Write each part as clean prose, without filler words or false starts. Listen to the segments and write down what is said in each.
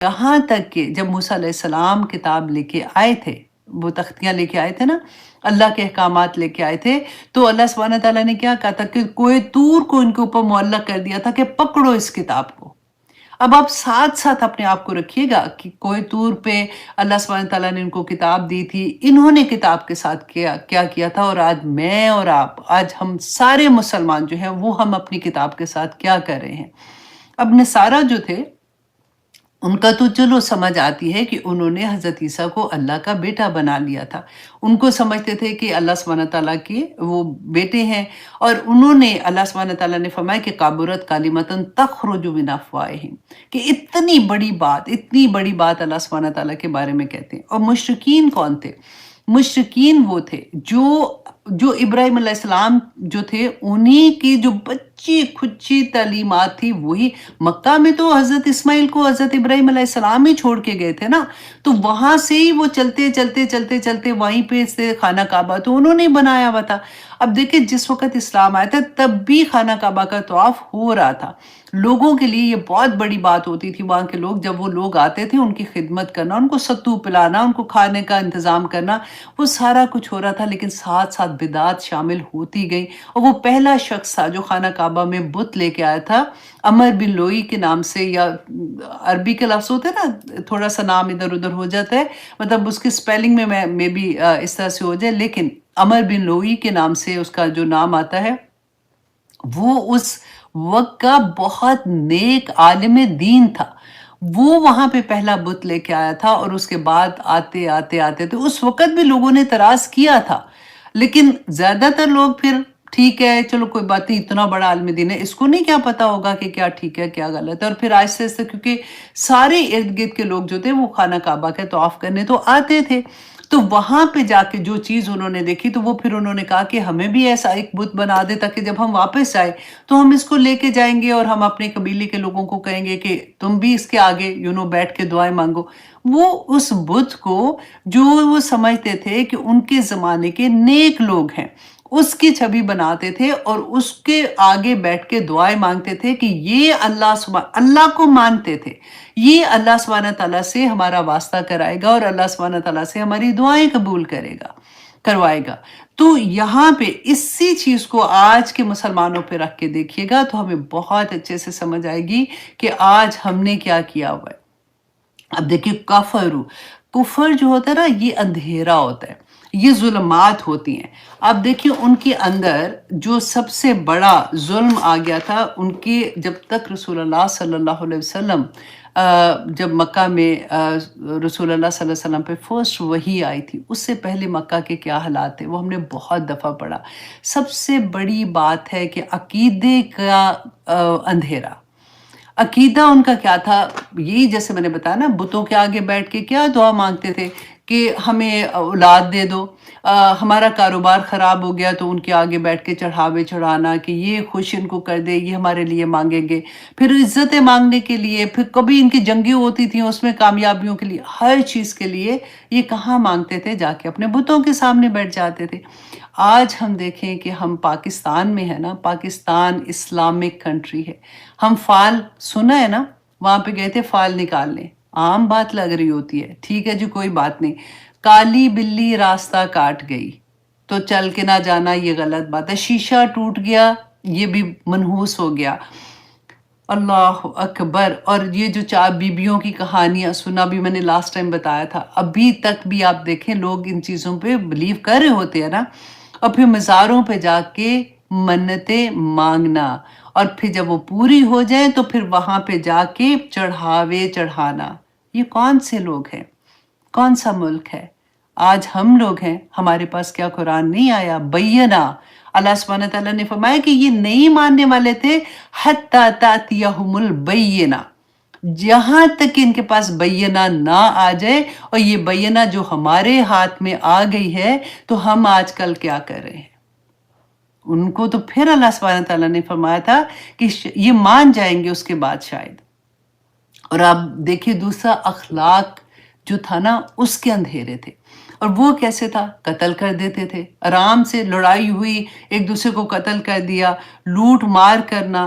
یہاں تک کہ جب موسیٰ علیہ السلام کتاب لے کے آئے تھے، وہ تختیاں لے کے آئے تھے نا، اللہ کے احکامات لے کے آئے تھے، تو اللہ سبحانہ تعالیٰ نے کیا کہا تھا کہ کوہ طور کو ان کے اوپر معلق کر دیا تھا کہ پکڑو اس کتاب کو۔ اب آپ ساتھ ساتھ اپنے آپ کو رکھیے گا کہ کوہ طور پہ اللہ سبحانہ تعالیٰ نے ان کو کتاب دی تھی، انہوں نے کتاب کے ساتھ کیا کیا تھا، اور آج میں اور آپ، آج ہم سارے مسلمان جو ہیں وہ ہم اپنی کتاب کے ساتھ کیا کر رہے ہیں۔ اب نصارہ جو تھے، ان کا تو چلو سمجھ آتی ہے کہ انہوں نے حضرت عیسیٰ کو اللہ کا بیٹا بنا لیا تھا، ان کو سمجھتے تھے کہ اللہ سبحانہ تعالیٰ کے وہ بیٹے ہیں، اور انہوں نے اللہ سبحانہ تعالیٰ نے فرمایا کہ کابرت کلمۃ تخرج من افواہہم، کہ اتنی بڑی بات اللہ سبحانہ تعالیٰ کے بارے میں کہتے ہیں۔ اور مشرکین کون تھے؟ مشرکین وہ تھے جو ابراہیم علیہ السلام جو تھے، انہی کی جو بچی کھچی تعلیمات تھی وہی۔ مکہ میں تو حضرت اسماعیل کو حضرت ابراہیم علیہ السلام ہی چھوڑ کے گئے تھے نا، تو وہاں سے ہی وہ چلتے وہیں پہ سے خانہ کعبہ تو انہوں نے بنایا ہوا تھا۔ اب دیکھیں، جس وقت اسلام آیا تھا تب بھی خانہ کعبہ کا طواف ہو رہا تھا۔ لوگوں کے لیے یہ بہت بڑی بات ہوتی تھی، وہاں کے لوگ جب وہ لوگ آتے تھے ان کی خدمت کرنا، ان کو ستو پلانا، ان کو کھانے کا انتظام کرنا، وہ سارا کچھ ہو رہا تھا، لیکن ساتھ ساتھ بدعات شامل ہوتی گئی۔ اور وہ پہلا شخص تھا جو خانہ کعبہ میں بت لے کے آیا تھا، عمر بن لوئی کے نام سے، یا عربی کے لفظ ہوتے ہیں نا، تھوڑا سا نام ادھر ادھر ہو جاتا ہے، مطلب اس کی سپیلنگ میں بھی اس طرح سے ہو جائے، لیکن عمر بن لوئی کے نام سے اس کا جو نام آتا ہے، وہ اس وقت کا بہت نیک عالم دین تھا۔ وہ وہاں پہ پہلا بت لے کے آیا تھا، اور اس کے بعد آتے تو اس وقت بھی لوگوں نے اعتراض کیا تھا، لیکن زیادہ تر لوگ پھر ٹھیک ہے چلو کوئی بات نہیں، اتنا بڑا عالم دین ہے، اس کو نہیں کیا پتا ہوگا کہ کیا ٹھیک ہے کیا غلط ہے۔ اور پھر آہستہ آہستہ، کیونکہ سارے ارد گرد کے لوگ جو تھے وہ خانہ کعبہ کے طواف کرنے تو آتے تھے، تو وہاں پہ جا کے جو چیز انہوں نے دیکھی، تو وہ پھر انہوں نے کہا کہ ہمیں بھی ایسا ایک بت بنا دے تاکہ جب ہم واپس آئے تو ہم اس کو لے کے جائیں گے، اور ہم اپنے قبیلے کے لوگوں کو کہیں گے کہ تم بھی اس کے آگے بیٹھ کے دعائیں مانگو۔ وہ اس بت کو، جو وہ سمجھتے تھے کہ ان کے زمانے کے نیک لوگ ہیں، اس کی چھبی بناتے تھے، اور اس کے آگے بیٹھ کے دعائیں مانگتے تھے کہ یہ اللہ کو مانتے تھے، یہ اللہ سبحانہ تعالیٰ سے ہمارا واسطہ کرائے گا، اور اللہ سبحانہ تعالیٰ سے ہماری دعائیں قبول کروائے گا۔ تو یہاں پہ اسی چیز کو آج کے مسلمانوں پہ رکھ کے دیکھیے گا تو ہمیں بہت اچھے سے سمجھ آئے گی کہ آج ہم نے کیا کیا ہوا ہے۔ اب دیکھیے، کفر جو ہوتا ہے نا، یہ اندھیرا ہوتا ہے، یہ ظلمات ہوتی ہیں۔ اب دیکھیے، ان کے اندر جو سب سے بڑا ظلم آ گیا تھا، ان کے جب تک رسول اللہ صلی اللہ علیہ وسلم جب مکہ میں رسول اللہ صلی اللہ علیہ وسلم پہ فرسٹ وحی آئی تھی، اس سے پہلے مکہ کے کیا حالات تھے وہ ہم نے بہت دفعہ پڑھا۔ سب سے بڑی بات ہے کہ عقیدے کا اندھیرا۔ عقیدہ ان کا کیا تھا؟ یہی جیسے میں نے بتایا نا، بتوں کے آگے بیٹھ کے کیا دعا مانگتے تھے کہ ہمیں اولاد دے دو، ہمارا کاروبار خراب ہو گیا تو ان کے آگے بیٹھ کے چڑھاوے چڑھانا کہ یہ خوش ان کو کر دے، یہ ہمارے لیے مانگیں گے، پھر عزتیں مانگنے کے لیے، پھر کبھی ان کی جنگیں ہوتی تھیں اس میں کامیابیوں کے لیے، ہر چیز کے لیے یہ کہاں مانگتے تھے؟ جا کے اپنے بتوں کے سامنے بیٹھ جاتے تھے۔ آج ہم دیکھیں کہ ہم پاکستان میں ہے نا، پاکستان اسلامک کنٹری ہے، ہم فال سنا ہے نا، وہاں پہ گئے تھے فال نکالنے، عام بات لگ رہی ہوتی ہے، ٹھیک ہے جی کوئی بات نہیں، کالی بلی راستہ کاٹ گئی تو چل کے نہ جانا یہ غلط بات ہے، شیشہ ٹوٹ گیا یہ بھی منحوس ہو گیا، اللہ اکبر۔ اور یہ جو 4 بیبیوں کی کہانیاں سنا بھی میں نے لاسٹ ٹائم بتایا تھا، ابھی تک بھی آپ دیکھیں لوگ ان چیزوں پہ بلیو کر رہے ہوتے ہیں نا، اور پھر مزاروں پہ جا کے منتیں مانگنا، اور پھر جب وہ پوری ہو جائیں تو پھر وہاں پہ جا کے چڑھاوے چڑھانا۔ یہ کون سے لوگ ہیں؟ کون سا ملک ہے؟ آج ہم لوگ ہیں، ہمارے پاس کیا قرآن نہیں آیا؟ بینہ، اللہ سبحانہ تعالیٰ نے فرمایا کہ یہ نہیں ماننے والے تھے حتی تأتیہم البینہ، جہاں تک ان کے پاس بینہ نہ آ جائے۔ اور یہ بینہ جو ہمارے ہاتھ میں آ گئی ہے تو ہم آج کل کیا کر رہے ہیں؟ ان کو تو پھر اللہ سبحانہ تعالیٰ نے فرمایا تھا کہ یہ مان جائیں گے اس کے بعد شاید۔ اور آپ دیکھیے دوسرا، اخلاق جو تھا نا اس کے اندھیرے تھے، اور وہ کیسے تھا؟ قتل کر دیتے تھے، آرام سے لڑائی ہوئی ایک دوسرے کو قتل کر دیا، لوٹ مار کرنا،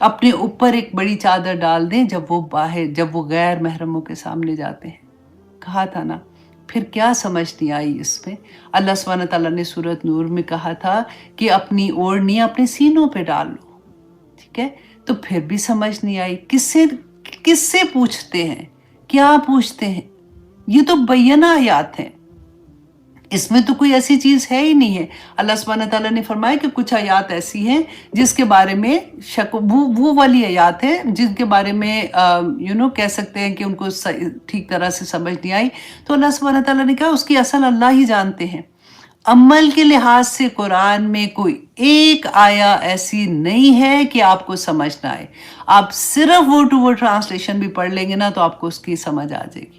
اپنے اوپر ایک بڑی چادر ڈال دیں جب وہ غیر محرموں کے سامنے جاتے ہیں. کہا تھا نا. پھر کیا سمجھ نہیں آئی اس میں؟ اللہ سبحانہ تعالیٰ نے سورۃ نور میں کہا تھا کہ اپنی اوڑھنیاں اپنے سینوں پہ ڈال لو. ٹھیک ہے، تو پھر بھی سمجھ نہیں آئی. کس سے پوچھتے ہیں؟ کیا پوچھتے ہیں؟ یہ تو بینہ آیات ہیں، اس میں تو کوئی ایسی چیز ہے ہی نہیں ہے. اللہ سبحانہ تعالیٰ نے فرمایا کہ کچھ آیات ایسی ہیں جس کے بارے میں وہ والی آیات ہیں جن کے بارے میں کہہ سکتے ہیں کہ ان کو ٹھیک طرح سے سمجھ نہیں آئی. تو اللہ سبحانہ تعالیٰ نے کہا اس کی اصل اللہ ہی جانتے ہیں. عمل کے لحاظ سے قرآن میں کوئی ایک آیا ایسی نہیں ہے کہ آپ کو سمجھ نہ آئے. آپ صرف ورڈ ٹو ورڈ ٹرانسلیشن بھی پڑھ لیں گے نا تو آپ کو اس کی سمجھ آ جائے گی.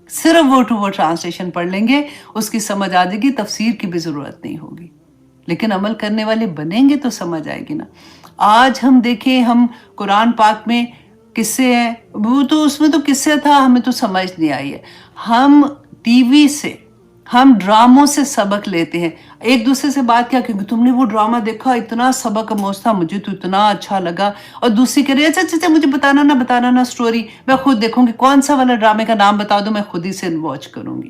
صرف ورڈ ٹو ورڈ ٹرانسلیشن پڑھ لیں گے اس کی سمجھ آ جائے گی، تفسیر کی بھی ضرورت نہیں ہوگی. لیکن عمل کرنے والے بنیں گے تو سمجھ آئے گی نا. آج ہم دیکھیں، ہم قرآن پاک میں قصے ہیں، وہ تو اس میں تو قصے تھا، ہمیں تو سمجھ نہیں آئی ہے. ہم ٹی وی سے، ہم ڈراموں سے سبق لیتے ہیں. ایک دوسرے سے بات کیا کہ تم نے وہ ڈرامہ دیکھا، اتنا سبق آموز تھا، مجھے تو اتنا اچھا لگا. اور دوسری کہہ رہی ہے اچھا مجھے بتانا نا سٹوری، میں خود دیکھوں گی، کون سا والا ڈرامے کا نام بتا دو، میں خود ہی سے واچ کروں گی.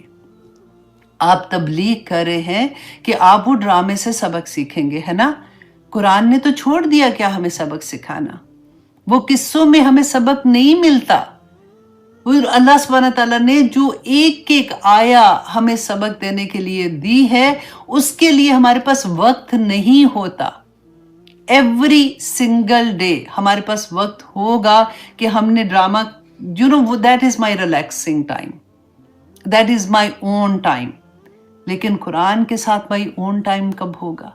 آپ تبلیغ کر رہے ہیں کہ آپ وہ ڈرامے سے سبق سیکھیں گے، ہے نا. قرآن نے تو چھوڑ دیا کیا ہمیں سبق سکھانا. وہ قصوں میں ہمیں سبق نہیں ملتا. اللہ سبحانہ تعالیٰ نے جو ایک آیا ہمیں سبق دینے کے لیے دی ہے، اس کے لیے ہمارے پاس وقت نہیں ہوتا. ایوری سنگل ڈے ہمارے پاس وقت ہوگا کہ ہم نے drama that is my relaxing time, that is my own time. لیکن قرآن کے ساتھ مائی اون ٹائم کب ہوگا؟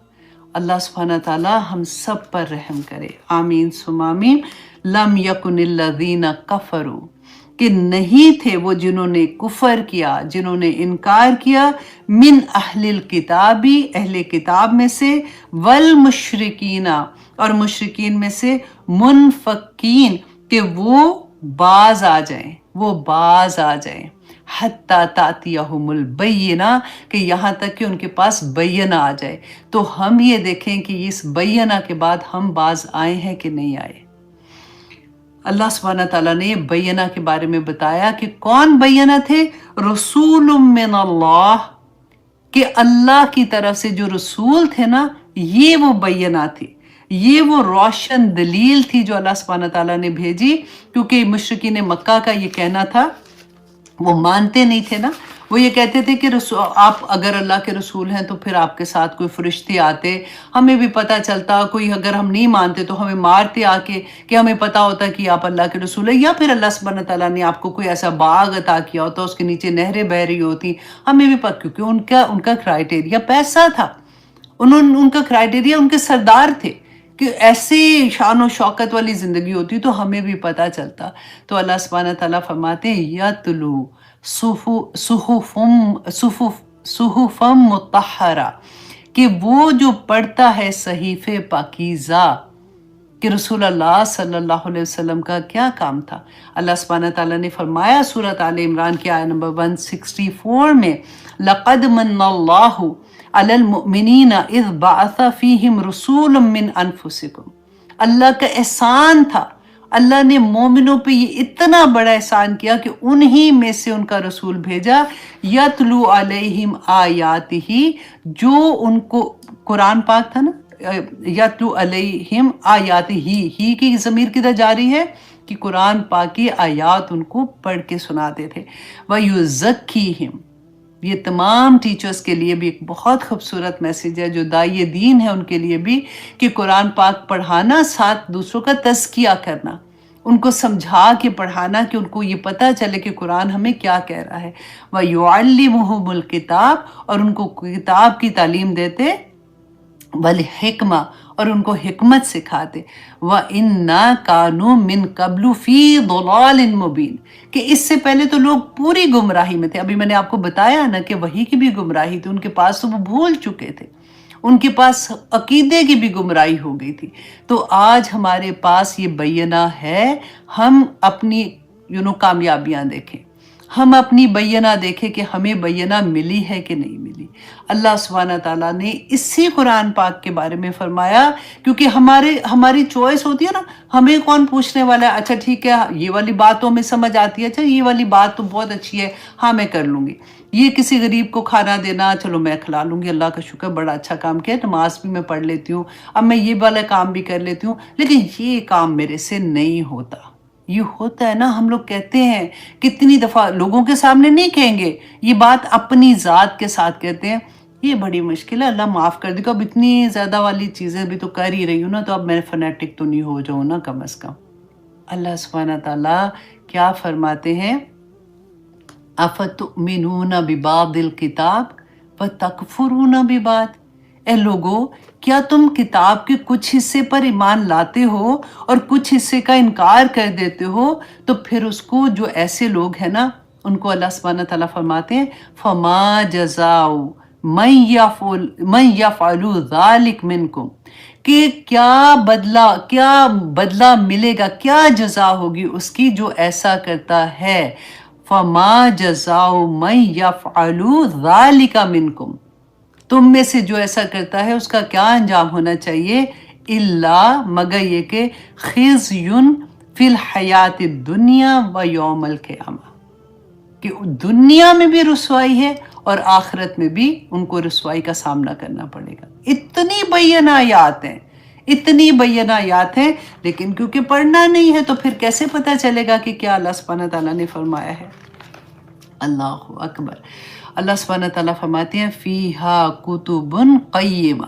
اللہ سبحانہ تعالیٰ ہم سب پر رحم کرے. آمین ثم آمین. لم یکن الذین کفروا، کہ نہیں تھے وہ جنہوں نے کفر کیا، جنہوں نے انکار کیا، من اہل الکتابی، اہل کتاب میں سے، والمشرکین، اور مشرکین میں سے، منفکین، کہ وہ باز آ جائیں، حتی تاتیہم البینہ، کہ یہاں تک کہ ان کے پاس بینہ آ جائے. تو ہم یہ دیکھیں کہ اس بینہ کے بعد ہم باز آئے ہیں کہ نہیں آئے. اللہ سبحانہ تعالیٰ نے بینہ کے بارے میں بتایا کہ کون بینہ تھے؟ رسول من اللہ، کہ اللہ کی طرف سے جو رسول تھے نا، یہ وہ بینہ تھے، یہ وہ روشن دلیل تھی جو اللہ سبحانہ تعالیٰ نے بھیجی. کیونکہ مشرکین مکہ کا یہ کہنا تھا، وہ مانتے نہیں تھے نا. وہ یہ کہتے تھے کہ آپ اگر اللہ کے رسول ہیں تو پھر آپ کے ساتھ کوئی فرشتے آتے، ہمیں بھی پتہ چلتا. کوئی اگر ہم نہیں مانتے تو ہمیں مارتے آ کے، کہ ہمیں پتہ ہوتا کہ آپ اللہ کے رسول ہیں. یا پھر اللہ سبحانہ تعالیٰ نے آپ کو کوئی ایسا باغ عطا کیا ہوتا، اس کے نیچے نہریں بہہ رہی ہوتی، ہمیں بھی پتہ. کیونکہ ان کا کرائٹیریا پیسہ تھا، ان کا کرائٹیریا ان کے سردار تھے کہ ایسی شان و شوکت والی زندگی ہوتی تو ہمیں بھی پتہ چلتا. تو اللہ سبحانہ تعالیٰ فرماتے ہیں یتلو صحفم مطہرہ، کہ وہ جو پڑھتا ہے صحیفے پاکیزہ. کہ رسول اللہ صلی اللہ علیہ وسلم کا کیا کام تھا؟ اللہ سبحانہ تعالیٰ نے فرمایا سورۃ آل عمران کی آیت نمبر 164 میں، لَقَدْ مَنَّ اللَّهُ عَلَى الْمُؤْمِنِينَ إِذْ بَعَثَ فِيهِمْ رُسُولًا مِّنْ أَنفُسِكُمْ. اللہ کا احسان تھا، اللہ نے مومنوں پہ یہ اتنا بڑا احسان کیا کہ انہی میں سے ان کا رسول بھیجا، یتلو علیہم آیاتہ، جو ان کو قرآن پاک تھا نا، یتلو علیہم آیاتہ، ہی کی ضمیر کدھر جاری ہے؟ کہ قرآن پاک کی آیات ان کو پڑھ کے سناتے تھے. وَيُزَكِّيهِمْ، یہ تمام ٹیچرز کے لیے بھی ایک بہت خوبصورت میسیج ہے، جو داعی دین ہے ان کے لیے بھی، کہ قرآن پاک پڑھانا، ساتھ دوسروں کا تزکیہ کرنا، ان کو سمجھا کے پڑھانا کہ ان کو یہ پتہ چلے کہ قرآن ہمیں کیا کہہ رہا ہے. وَيُعَلِّمُهُمُ الْكِتَابَ، اور ان کو کتاب کی تعلیم دیتے، والحکمہ، اور ان کو حکمت سکھاتے. وَإِنَّا كَانُوا مِن قَبْلُ فِي ضَلَالٍ مُبِينٍ، کہ اس سے پہلے تو لوگ پوری گمراہی میں تھے. ابھی میں نے آپ کو بتایا نا کہ وحی کی بھی گمراہی تھی، ان کے پاس تو وہ بھول چکے تھے، ان کے پاس عقیدے کی بھی گمراہی ہو گئی تھی. تو آج ہمارے پاس یہ بینہ ہے. ہم اپنی کامیابیاں دیکھیں، ہم اپنی بینہ دیکھیں کہ ہمیں بینہ ملی ہے کہ نہیں ملی. اللہ سبحانہ تعالیٰ نے اسی قرآن پاک کے بارے میں فرمایا، کیونکہ ہماری چوائس ہوتی ہے نا، ہمیں کون پوچھنے والا ہے، اچھا ٹھیک ہے یہ والی بات تو ہمیں سمجھ آتی ہے، اچھا یہ والی بات تو بہت اچھی ہے، ہاں میں کر لوں گی، یہ کسی غریب کو کھانا دینا چلو میں کھلا لوں گی، اللہ کا شکر بڑا اچھا کام کیا، نماز بھی میں پڑھ لیتی ہوں، اب میں یہ والا کام بھی کر لیتی ہوں، لیکن یہ کام میرے سے نہیں ہوتا۔ یہ ہوتا ہے نا، ہم لوگ کہتے ہیں کتنی دفعہ، لوگوں کے سامنے نہیں کہیں گے، یہ بات اپنی ذات کے ساتھ کہتے ہیں، یہ بڑی مشکل ہے، اللہ معاف کر دے گا، اب اتنی زیادہ والی چیزیں بھی تو کر ہی رہی ہوں نا، تو اب میں فنیٹک تو نہیں ہو جاؤں نا کم از کم۔ اللہ سبحانہ تعالیٰ کیا فرماتے ہیں، افتؤمنون ببعض الکتاب وتکفرون ببعض، اے لوگو کیا تم کتاب کے کچھ حصے پر ایمان لاتے ہو اور کچھ حصے کا انکار کر دیتے ہو، تو پھر اس کو جو ایسے لوگ ہیں نا ان کو اللہ سبحانہ تعالیٰ فرماتے ہیں فما جزاؤ من یفعل ذلک منکم، کہ کیا بدلہ ملے گا، کیا جزا ہوگی اس کی جو ایسا کرتا ہے، فما جزاؤ من یفعل ذلک منکم، تم میں سے جو ایسا کرتا ہے اس کا کیا انجام ہونا چاہیے، اللہ مگر یہ کہ خزی فی الحیات الدنیا و یوم القیامہ، کہ دنیا میں بھی رسوائی ہے اور آخرت میں بھی ان کو رسوائی کا سامنا کرنا پڑے گا۔ اتنی بینہ آیات ہیں، اتنی بینہ آیات ہیں، لیکن کیونکہ پڑھنا نہیں ہے تو پھر کیسے پتہ چلے گا کہ کیا اللہ سبحانہ تعالیٰ نے فرمایا ہے۔ اللہ اکبر۔ اللہ سبحانہ تعالیٰ فرماتے ہیں فیہا کتب قیمہ،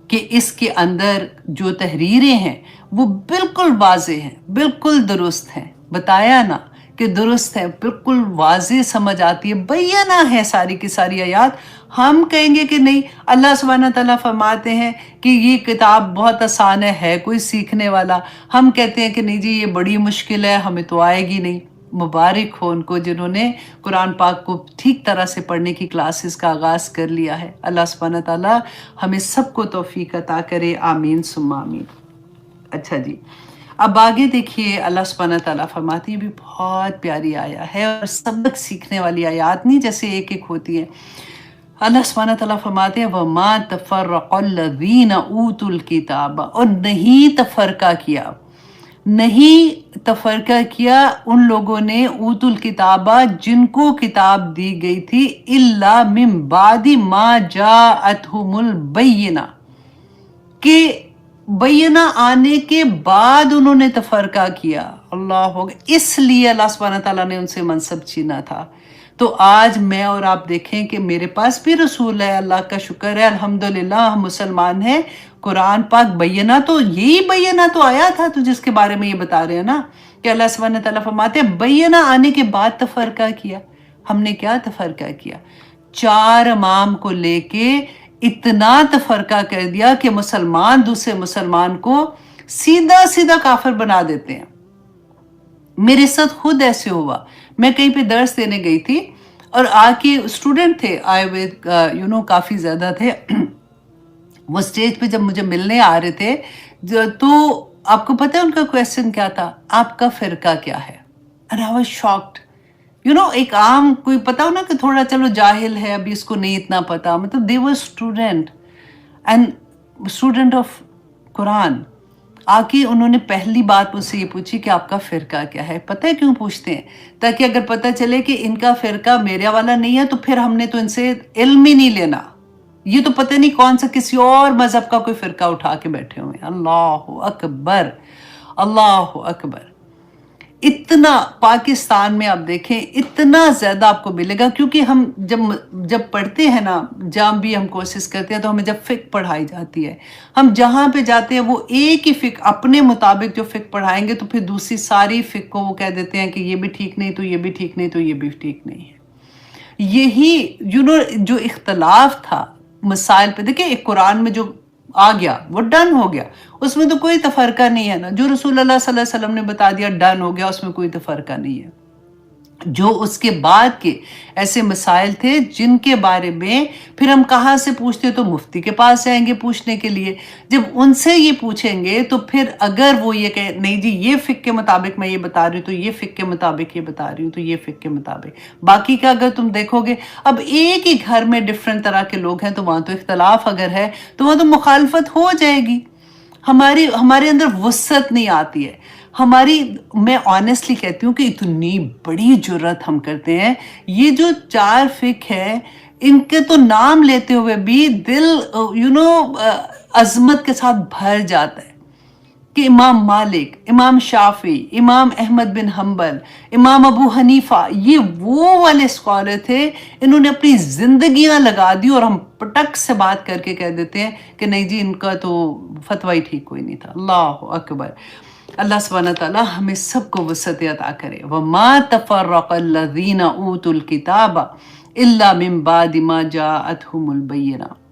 کہ اس کے اندر جو تحریریں ہیں وہ بالکل واضح ہیں، بالکل درست ہیں، بتایا نا کہ درست ہے، بالکل واضح سمجھ آتی ہے، بینہ ہے ساری کی ساری آیات۔ ہم کہیں گے کہ نہیں، اللہ سبحانہ تعالیٰ فرماتے ہیں کہ یہ کتاب بہت آسان ہے کوئی سیکھنے والا، ہم کہتے ہیں کہ نہیں جی یہ بڑی مشکل ہے ہمیں تو آئے گی نہیں۔ مبارک ہو ان کو جنہوں نے قرآن پاک کو ٹھیک طرح سے پڑھنے کی کلاسز کا آغاز کر لیا ہے۔ اللہ سبحانہ تعالیٰ ہمیں سب کو توفیق عطا کرے، آمین ثم آمین۔ اچھا جی، اب آگے دیکھیے اللہ سبحانہ تعالیٰ فرماتی ہے، بھی بہت پیاری آیا ہے اور سبق سیکھنے والی آیات نہیں جیسے ایک ایک ہوتی ہے۔ اللہ سبحانہ تعالیٰ فرماتے ہیں وَمَا تَفَرَّقَ الَّذِينَ أُوتُوا الْكِتَابَ، اور نہیں تفرقہ کیا ان لوگوں نے اوت الکتابہ جن کو کتاب دی گئی تھی، الا من بعد ما جاءتہم البینہ، کہ بینہ آنے کے بعد انہوں نے تفرقہ کیا۔ اللہ اس لیے اللہ سبحانہ تعالیٰ نے ان سے منصب چھینا تھا۔ تو آج میں اور آپ دیکھیں کہ میرے پاس بھی رسول ہے، اللہ کا شکر ہے، الحمدللہ ہم مسلمان ہیں، قرآن پاک بینہ تو یہی بینہ تو آیا تھا، تو جس کے بارے میں یہ بتا رہے ہیں نا کہ اللہ سبحانہ تعالیٰ فرماتے ہیں بینہ آنے کے بعد تفرقہ کیا۔ ہم نے کیا تفرقہ کیا؟ 4 امام کو لے کے اتنا تفرقہ کر دیا کہ مسلمان دوسرے مسلمان کو سیدھا کافر بنا دیتے ہیں۔ میرے ساتھ خود ایسے ہوا، میں کہیں پہ درس دینے گئی تھی اور آ کے اسٹوڈنٹ تھے آئے ہوئے، کافی زیادہ تھے، وہ سٹیج پہ جب مجھے ملنے آ رہے تھے تو آپ کو پتہ ہے ان کا کویسچن کیا تھا، آپ کا فرقہ کیا ہے؟ and I was shocked۔ ایک عام کوئی پتا ہو نا کہ تھوڑا چلو جاہل ہے، ابھی اس کو نہیں اتنا پتا، مطلب they were student and student of قرآن، آ کے انہوں نے پہلی بات مجھ سے یہ پوچھی کہ آپ کا فرقہ کیا ہے۔ پتہ ہے کیوں پوچھتے ہیں؟ تاکہ اگر پتہ چلے کہ ان کا فرقہ میرے والا نہیں ہے تو پھر ہم نے تو ان سے علم ہی نہیں لینا، یہ تو پتہ نہیں کون سا کسی اور مذہب کا کوئی فرقہ اٹھا کے بیٹھے ہوئے ہیں۔ اللہ اکبر، اللہ اکبر۔ اتنا پاکستان میں آپ دیکھیں اتنا زیادہ آپ کو ملے گا، کیونکہ ہم جب پڑھتے ہیں نا، جہاں بھی ہم کوشش کرتے ہیں تو ہمیں جب فقہ پڑھائی جاتی ہے، ہم جہاں پہ جاتے ہیں وہ ایک ہی فقہ اپنے مطابق جو فقہ پڑھائیں گے تو پھر دوسری ساری فقہ کو وہ کہہ دیتے ہیں کہ یہ بھی ٹھیک نہیں تو یہ بھی ٹھیک نہیں تو یہ بھی ٹھیک نہیں ہے۔ یہی جو اختلاف تھا مسائل پہ، دیکھیں ایک قرآن میں جو آ گیا وہ ڈن ہو گیا، اس میں تو کوئی تفرقہ نہیں ہے نا، جو رسول اللہ صلی اللہ علیہ وسلم نے بتا دیا ڈن ہو گیا، اس میں کوئی تفرقہ نہیں ہے۔ جو اس کے بعد کے ایسے مسائل تھے جن کے بارے میں پھر ہم کہاں سے پوچھتے تو مفتی کے پاس جائیں گے پوچھنے کے لیے. جب ان سے یہ پوچھیں گے تو پھر اگر وہ یہ کہ نہیں جی یہ فقہ کے مطابق میں یہ بتا رہی ہوں تو یہ فقہ کے مطابق یہ بتا رہی ہوں تو یہ فقہ کے مطابق باقی کا اگر تم دیکھو گے اب ایک ہی گھر میں ڈفرنٹ طرح کے لوگ ہیں تو وہاں تو اختلاف اگر ہے تو وہاں تو مخالفت ہو جائے گی. ہمارے اندر وسعت نہیں آتی ہے. میں آنیسٹلی کہتی ہوں کہ اتنی بڑی جرات ہم کرتے ہیں. یہ جو 4 فقہ ہے ان کے تو نام لیتے ہوئے بھی دل عظمت کے ساتھ بھر جاتا ہے کہ امام مالک، امام شافعی، امام احمد بن حنبل، امام ابو حنیفہ یہ وہ والے اسکالر تھے. انہوں نے اپنی زندگیاں لگا دی اور ہم پٹک سے بات کر کے کہہ دیتے ہیں کہ نہیں جی ان کا تو فتویٰ ہی ٹھیک کوئی نہیں تھا. اللہ اکبر. اللہ سبحانہ تعالیٰ ہمیں سب کو وسعت عطا کرے. وَمَا تَفَرَّقَ الَّذِينَ أُوتُوا الْكِتَابَ إِلَّا مِن بَعْدِ مَا جَاءَتْهُمُ الْبَيِّنَةُ.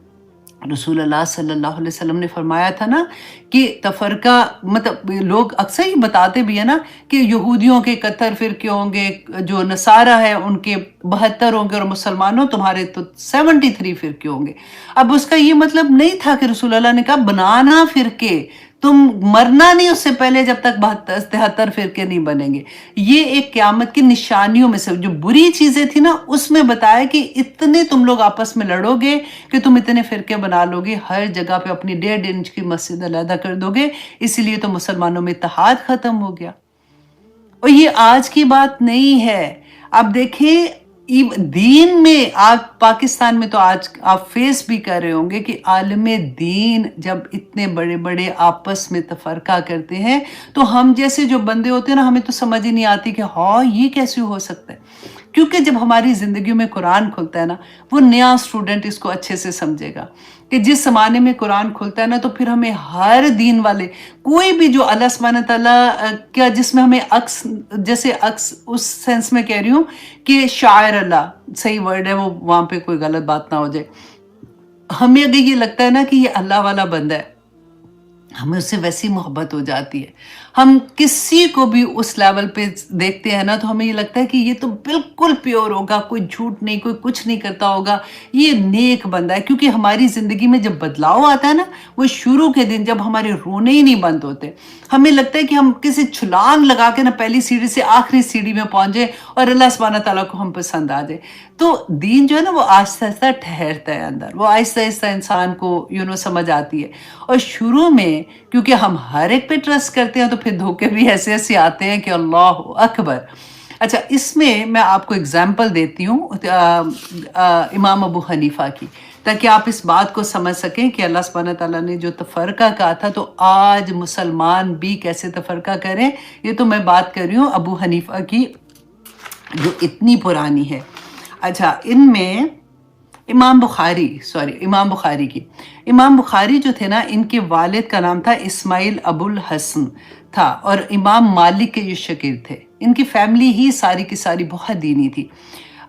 رسول اللہ صلی اللہ علیہ وسلم نے فرمایا تھا نا کہ تفرقہ مطلب لوگ اکثر ہی بتاتے بھی ہیں نا کہ یہودیوں کے 71 فرقے ہوں گے، جو نصارہ ہے ان کے 72 ہوں گے اور مسلمانوں تمہارے تو 73 فرقے ہوں گے. اب اس کا یہ مطلب نہیں تھا کہ رسول اللہ نے کہا بنانا فرقے، تم مرنا نہیں اس سے پہلے جب تک 73 فرقے نہیں بنیں گے. یہ ایک قیامت کی نشانیوں میں سے جو بری چیزیں تھی نا اس میں بتایا کہ اتنے تم لوگ آپس میں لڑو گے کہ تم اتنے فرقے بنا لو گے، ہر جگہ پہ اپنی 1.5 انچ کی مسجد علیحدہ کر دو گے. اسی لیے تو مسلمانوں میں اتحاد ختم ہو گیا. اور یہ آج کی بات نہیں ہے. آپ دیکھیں دین میں آج پاکستان میں تو آج آپ فیس بھی کر رہے ہوں گے کہ عالم دین جب اتنے بڑے بڑے آپس میں تفرقہ کرتے ہیں تو ہم جیسے جو بندے ہوتے ہیں نا ہمیں تو سمجھ ہی نہیں آتی کہ ہاں یہ کیسے ہو سکتا ہے. کیونکہ جب ہماری زندگیوں میں قرآن کھلتا ہے نا وہ نیا اسٹوڈنٹ اس کو اچھے سے سمجھے گا کہ جس زمانے میں قرآن کھلتا ہے نا تو پھر ہمیں ہر دین والے کوئی بھی جو اللہ سبحانہ تعالیٰ کیا جس میں ہمیں عکس جیسے عکس اس سینس میں کہہ رہی ہوں کہ شاعر اللہ صحیح ورڈ ہے وہ وہاں پہ کوئی غلط بات نہ ہو جائے. ہمیں اگر یہ لگتا ہے نا کہ یہ اللہ والا بندہ ہے ہمیں اس سے ویسی محبت ہو جاتی ہے. ہم کسی کو بھی اس لیول پہ دیکھتے ہیں نا تو ہمیں یہ لگتا ہے کہ یہ تو بالکل پیور ہوگا، کوئی جھوٹ نہیں، کوئی کچھ نہیں کرتا ہوگا، یہ نیک بندہ ہے. کیونکہ ہماری زندگی میں جب بدلاؤ آتا ہے نا وہ شروع کے دن جب ہمارے رونے ہی نہیں بند ہوتے، ہمیں لگتا ہے کہ ہم کسی چھلانگ لگا کے نا پہلی سیڑھی سے آخری سیڑھی میں پہنچے اور اللہ سبحانہ تعالیٰ کو ہم پسند آ جائے. تو دین جو ہے نا وہ آہستہ آہستہ ٹھہرتا ہے اندر، وہ آہستہ آہستہ انسان کو سمجھ آتی ہے. اور شروع میں کیونکہ ہم ہر ایک پہ ٹرسٹ کرتے ہیں تو پھر دھوکے بھی ایسے ایسے آتے ہیں کہ اللہ اکبر. اچھا اس میں میں آپ کو اگزامپل دیتی ہوں امام ابو حنیفہ کی تاکہ آپ اس بات کو سمجھ سکیں کہ اللہ سبحانہ تعالیٰ نے جو تفرقہ کہا تھا تو آج مسلمان بھی کیسے تفرقہ کریں. یہ تو میں بات کر رہی ہوں ابو حنیفہ کی جو اتنی پرانی ہے. اچھا ان میں امام بخاری کی امام بخاری جو تھے نا ان کے والد کا نام تھا اسماعیل ابو الحسن تھا اور امام مالک کے یہ شاگرد تھے. ان کی فیملی ہی ساری کی ساری بہت دینی تھی.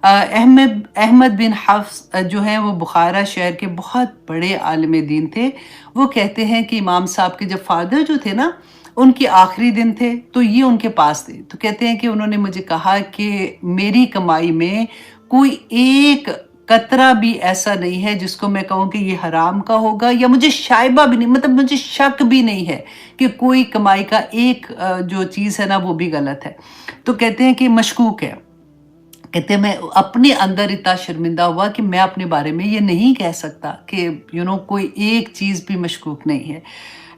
احمد بن حفص جو ہیں وہ بخارا شہر کے بہت بڑے عالم دین تھے. وہ کہتے ہیں کہ امام صاحب کے جب فادر جو تھے نا ان کے آخری دن تھے تو یہ ان کے پاس تھے تو کہتے ہیں کہ انہوں نے مجھے کہا کہ میری کمائی میں کوئی ایک قطرہ بھی ایسا نہیں ہے جس کو میں کہوں کہ یہ حرام کا ہوگا یا مجھے شائبہ بھی نہیں مطلب مجھے شک بھی نہیں ہے کہ کوئی کمائی کا ایک جو چیز ہے نا وہ بھی غلط ہے. تو کہتے ہیں کہ مشکوک ہے. کہتے ہیں میں اپنے اندر اتنا شرمندہ ہوا کہ میں اپنے بارے میں یہ نہیں کہہ سکتا کہ کوئی ایک چیز بھی مشکوک نہیں ہے.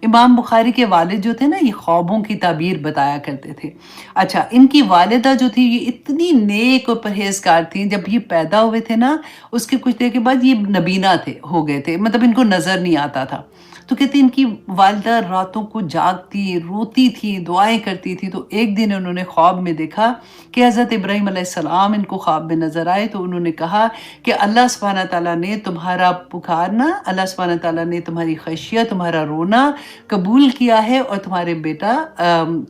امام بخاری کے والد جو تھے نا یہ خوابوں کی تعبیر بتایا کرتے تھے. اچھا ان کی والدہ جو تھی یہ اتنی نیک اور پرہیزگار تھیں. جب یہ پیدا ہوئے تھے نا اس کے کچھ دیر کے بعد یہ نبینا ہو گئے تھے مطلب ان کو نظر نہیں آتا تھا. تو کہتے ہیں ان کی والدہ راتوں کو جاگتی روتی تھی دعائیں کرتی تھی. تو ایک دن انہوں نے خواب میں دیکھا کہ حضرت ابراہیم علیہ السلام ان کو خواب میں نظر آئے. تو انہوں نے کہا کہ اللہ سبحانہ تعالیٰ نے تمہارا پکارنا، اللہ سبحانہ تعالیٰ نے تمہاری خشیت تمہارا رونا قبول کیا ہے اور تمہارے بیٹا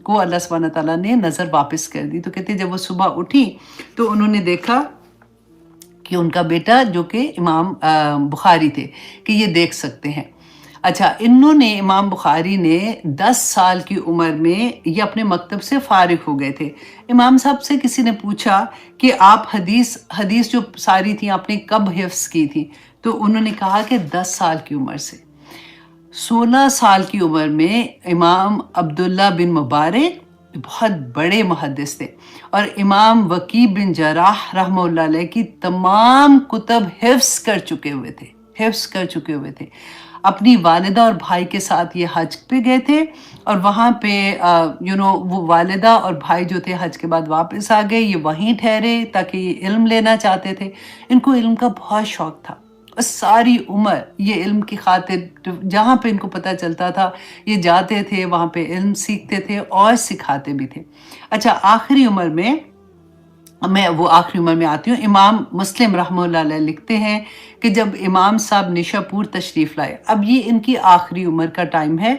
کو اللہ سبحانہ تعالیٰ نے نظر واپس کر دی. تو کہتے ہیں جب وہ صبح اٹھی تو انہوں نے دیکھا کہ ان کا بیٹا جو کہ امام بخاری تھے کہ یہ دیکھ سکتے ہیں. اچھا، انہوں نے امام بخاری نے 10 سال کی عمر میں یہ اپنے مکتب سے فارغ ہو گئے تھے۔ امام صاحب سے کسی نے پوچھا کہ آپ حدیث جو ساری تھیں آپ نے کب حفظ کی تھی؟ تو انہوں نے کہا کہ 10 سال کی عمر سے۔ 16 سال کی عمر میں امام عبداللہ بن مبارک بہت بڑے محدث تھے، اور امام وکیع بن جراح رحمہ اللہ علیہ کی تمام کتب حفظ کر چکے ہوئے تھے۔ اپنی والدہ اور بھائی کے ساتھ یہ حج پہ گئے تھے، اور وہاں پہ وہ والدہ اور بھائی جو تھے حج کے بعد واپس آ گئے، یہ وہیں ٹھہرے تاکہ یہ علم لینا چاہتے تھے۔ ان کو علم کا بہت شوق تھا، اور ساری عمر یہ علم کی خاطر جہاں پہ ان کو پتہ چلتا تھا یہ جاتے تھے، وہاں پہ علم سیکھتے تھے اور سکھاتے بھی تھے۔ اچھا، آخری عمر میں آتی ہوں۔ امام مسلم رحمہ اللہ علیہ لکھتے ہیں کہ جب امام صاحب نشا پور تشریف لائے، اب یہ ان کی آخری عمر کا ٹائم ہے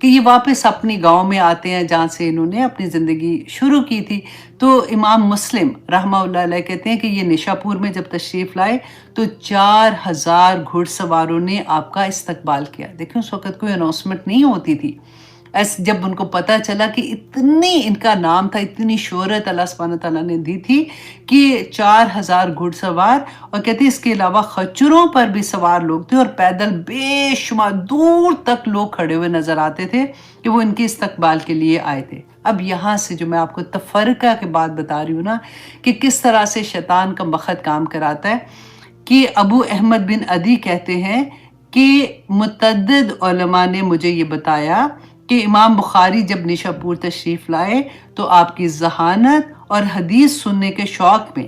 کہ یہ واپس اپنی گاؤں میں آتے ہیں جہاں سے انہوں نے اپنی زندگی شروع کی تھی۔ تو امام مسلم رحمہ اللہ علیہ کہتے ہیں کہ یہ نشا پور میں جب تشریف لائے تو 4000 گھڑ سواروں نے آپ کا استقبال کیا۔ دیکھیں اس وقت کوئی اناؤنسمنٹ نہیں ہوتی تھی، جب ان کو پتہ چلا کہ اتنی ان کا نام تھا، اتنی شہرت اللہ سبحانہ تعالیٰ نے دی تھی کہ 4000 گھڑ سوار، اور کہتے ہیں اس کے علاوہ خچروں پر بھی سوار لوگ تھے، اور پیدل بے شمار دور تک لوگ کھڑے ہوئے نظر آتے تھے کہ وہ ان کے استقبال کے لیے آئے تھے۔ اب یہاں سے جو میں آپ کو تفرقہ کے بات بتا رہی ہوں نا کہ کس طرح سے شیطان کا مخت کام کراتا ہے، کہ ابو احمد بن عدی کہتے ہیں کہ متعدد علماء نے مجھے یہ بتایا کہ امام بخاری جب نشا پور تشریف لائے تو آپ کی ذہانت اور حدیث سننے کے شوق میں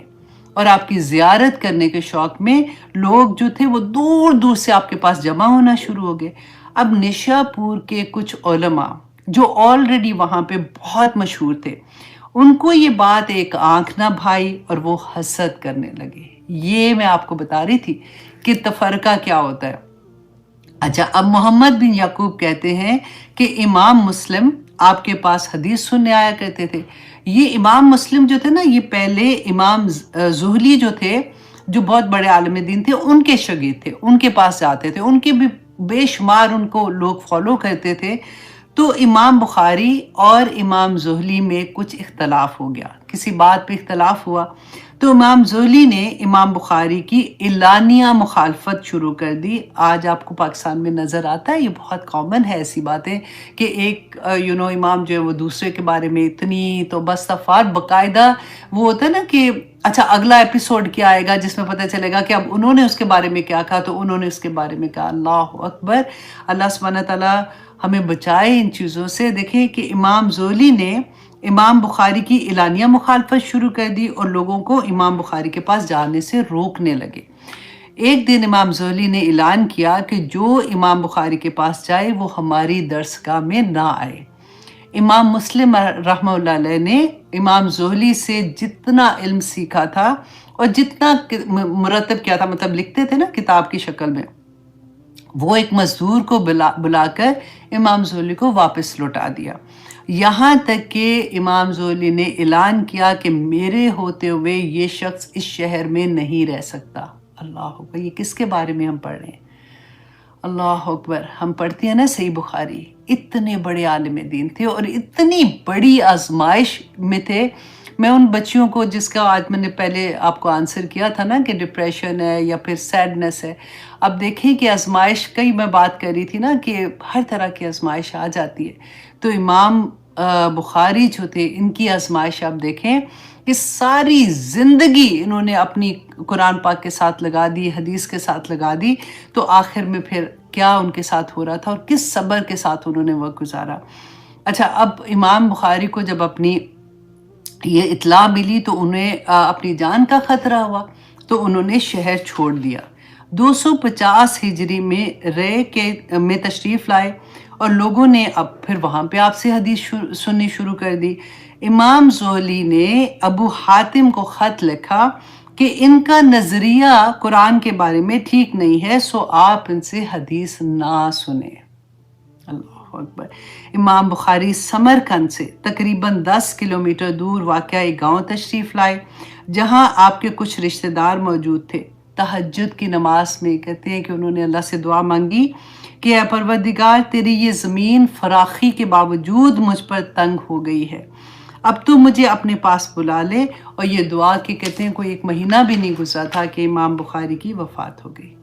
اور آپ کی زیارت کرنے کے شوق میں لوگ جو تھے وہ دور دور سے آپ کے پاس جمع ہونا شروع ہو گئے۔ اب نشا پور کے کچھ علماء جو آلریڈی وہاں پہ بہت مشہور تھے، ان کو یہ بات ایک آنکھ نہ بھائی اور وہ حسد کرنے لگے۔ یہ میں آپ کو بتا رہی تھی کہ تفرقہ کیا ہوتا ہے۔ اچھا، اب محمد بن یعقوب کہتے ہیں کہ امام مسلم آپ کے پاس حدیث سننے آیا کرتے تھے۔ یہ امام مسلم جو تھے نا، یہ پہلے امام زہلی جو تھے، جو بہت بڑے عالم دین تھے، ان کے شاگرد تھے، ان کے پاس جاتے تھے، ان کے بھی بے شمار ان کو لوگ فالو کرتے تھے۔ تو امام بخاری اور امام زہلی میں کچھ اختلاف ہو گیا، کسی بات پہ اختلاف ہوا، تو امام زہلی نے امام بخاری کی اعلانیہ مخالفت شروع کر دی۔ آج آپ کو پاکستان میں نظر آتا ہے، یہ بہت کامن ہے ایسی باتیں کہ ایک امام جو ہے وہ دوسرے کے بارے میں اتنی تو بستفار باقاعدہ وہ ہوتا ہے نا کہ اچھا اگلا ایپیسوڈ کیا آئے گا جس میں پتہ چلے گا کہ اب انہوں نے اس کے بارے میں کیا کہا تو انہوں نے اس کے بارے میں کہا۔ اللہ اکبر، اللہ سبحانہ تعالیٰ ہمیں بچائے ان چیزوں سے۔ دیکھیں کہ امام زہلی نے امام بخاری کی اعلانیہ مخالفت شروع کر دی اور لوگوں کو امام بخاری کے پاس جانے سے روکنے لگے۔ ایک دن امام زہلی نے اعلان کیا کہ جو امام بخاری کے پاس جائے وہ ہماری درسگاہ میں نہ آئے۔ امام مسلم رحمہ اللہ علیہ نے امام زہلی سے جتنا علم سیکھا تھا اور جتنا مرتب کیا تھا، مطلب لکھتے تھے نا کتاب کی شکل میں، وہ ایک مزدور کو بلا کر امام زہلی کو واپس لوٹا دیا۔ یہاں تک کہ امام زہلی نے اعلان کیا کہ میرے ہوتے ہوئے یہ شخص اس شہر میں نہیں رہ سکتا۔ اللہ اکبر، یہ کس کے بارے میں ہم پڑھ رہے ہیں؟ اللہ اکبر، ہم پڑھتے ہیں نا صحیح بخاری، اتنے بڑے عالم دین تھے اور اتنی بڑی آزمائش میں تھے۔ میں ان بچیوں کو جس کا آج میں نے پہلے آپ کو آنسر کیا تھا نا کہ ڈپریشن ہے یا پھر سیڈنس ہے، اب دیکھیں کہ آزمائش کئی میں بات کر رہی تھی نا کہ ہر طرح کی آزمائش آ جاتی ہے۔ تو امام بخاری جو تھے، ان کی آزمائش آپ دیکھیں کہ ساری زندگی انہوں نے اپنی قرآن پاک کے ساتھ لگا دی، حدیث کے ساتھ لگا دی، تو آخر میں پھر کیا ان کے ساتھ ہو رہا تھا اور کس صبر کے ساتھ انہوں نے وقت گزارا۔ اچھا، اب امام بخاری کو جب اپنی یہ اطلاع ملی تو انہیں اپنی جان کا خطرہ ہوا، تو انہوں نے شہر چھوڑ دیا۔ 250 ہجری میں میں تشریف لائے اور لوگوں نے اب پھر وہاں پہ آپ سے حدیث سننی شروع کر دی۔ امام زہلی نے ابو حاتم کو خط لکھا کہ ان کا نظریہ قرآن کے بارے میں ٹھیک نہیں ہے، سو آپ ان سے حدیث نہ سنیں۔ اللہ اکبر۔ امام بخاری سمرقند سے تقریباً 10 کلومیٹر دور واقع ایک گاؤں تشریف لائے جہاں آپ کے کچھ رشتہ دار موجود تھے۔ تہجد کی نماز میں کہتے ہیں کہ انہوں نے اللہ سے دعا مانگی کہ اے پروردگار تیری یہ زمین فراخی کے باوجود مجھ پر تنگ ہو گئی ہے، اب تو مجھے اپنے پاس بلا لے۔ اور یہ دعا کہ کہتے ہیں کوئی 1 مہینہ بھی نہیں گزرا تھا کہ امام بخاری کی وفات ہو گئی۔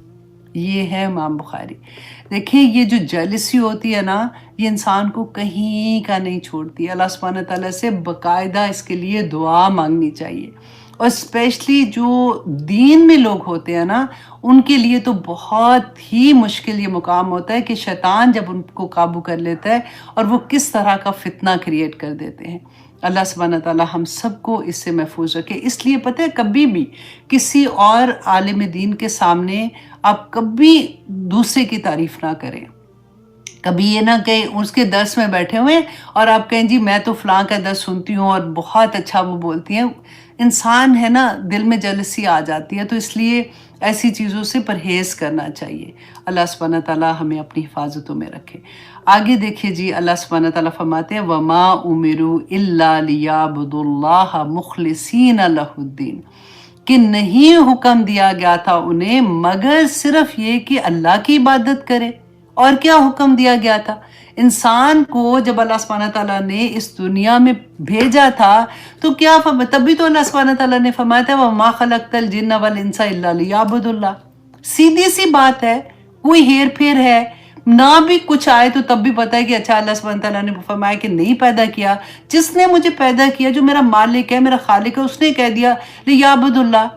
یہ ہے امام بخاری۔ دیکھیں یہ جو جیلسی ہوتی ہے نا، یہ انسان کو کہیں کا نہیں چھوڑتی۔ اللہ سبحانہ تعالیٰ سے باقاعدہ اس کے لیے دعا مانگنی چاہیے، اور اسپیشلی جو دین میں لوگ ہوتے ہیں نا، ان کے لیے تو بہت ہی مشکل یہ مقام ہوتا ہے کہ شیطان جب ان کو قابو کر لیتا ہے اور وہ کس طرح کا فتنہ کریٹ کر دیتے ہیں۔ اللہ سبحانہ تعالیٰ ہم سب کو اس سے محفوظ رکھے۔ اس لیے پتہ ہے کبھی بھی کسی اور عالم دین کے سامنے آپ کبھی دوسرے کی تعریف نہ کریں۔ کبھی یہ نہ کہیں اس کے درس میں بیٹھے ہوئے اور آپ کہیں جی میں تو فلاں کا درس سنتی ہوں اور بہت اچھا وہ بولتی ہیں۔ انسان ہے نا، دل میں جلسی آ جاتی ہے، تو اس لیے ایسی چیزوں سے پرہیز کرنا چاہیے۔ اللہ سبحانہ تعالیٰ ہمیں اپنی حفاظتوں میں رکھے۔ آگے دیکھیے جی، اللہ سبحانہ تعالیٰ فرماتے ہیں وَمَا أُمِرُوا إِلَّا لِيَعْبُدُوا اللَّهَ مُخْلِصِينَ لَهُ الدِّينَ، کہ نہیں حکم دیا گیا تھا انہیں مگر صرف یہ کہ اللہ کی عبادت کرے۔ اور کیا حکم دیا گیا تھا؟ انسان کو جب اللہ سبحانہ تعالیٰ نے اس دنیا میں بھیجا تھا تو کیا تبھی تو اللہ سبحانہ تعالیٰ نے فرمایا تھا وَمَا خَلَقْتَ الْجِنَّ وَالْإِنسَ إِلَّا لِيَعْبُدُوا اللَّهَ۔ سیدھی سی بات ہے، کوئی ہیر پھیر ہے نہ بھی کچھ آئے تو تب بھی پتا ہے کہ اچھا اللہ سبحانہ تعالیٰ نے فرمایا کہ نہیں پیدا کیا، جس نے مجھے پیدا کیا، جو میرا مالک ہے، میرا خالق ہے، اس نے کہہ دیا لِيَعْبُدُوا اللَّهَ،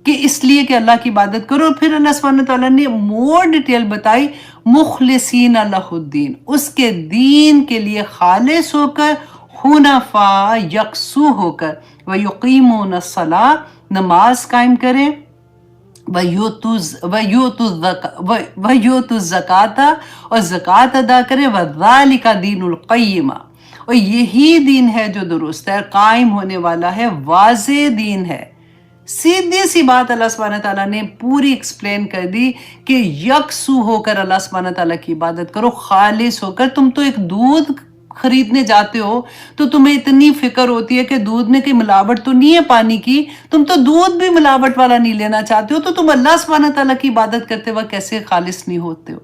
کہ اس لیے کہ اللہ کی عبادت کرو۔ اور پھر اللہ سبحانہ تعالیٰ نے مور ڈیٹیل بتائی مخلصین لہ الدین، اس کے دین کے لیے خالص ہو کر، حنفاء یکسو ہو کر، وَيُقِيمُونَ الصَّلَاةَ نماز قائم کریں، وَيُؤْتُوا الزَّكَاةَ اور زکوٰۃ ادا کریں، وَذَلِكَ دِينُ الْقَيِّمَةِ اور یہی دین ہے جو درست ہے، قائم ہونے والا ہے، واضح دین ہے۔ سیدھی سی بات اللہ سبحانہ تعالیٰ نے پوری ایکسپلین کر دی کہ یکسو ہو کر اللہ سبحانہ تعالیٰ کی عبادت کرو، خالص ہو کر۔ تم تو ایک دودھ خریدنے جاتے ہو تو تمہیں اتنی فکر ہوتی ہے کہ دودھ میں کوئی ملاوٹ تو نہیں ہے پانی کی، تم تو دودھ بھی ملاوٹ والا نہیں لینا چاہتے ہو، تو تم اللہ سبحانہ تعالیٰ کی عبادت کرتے وقت کیسے خالص نہیں ہوتے ہو؟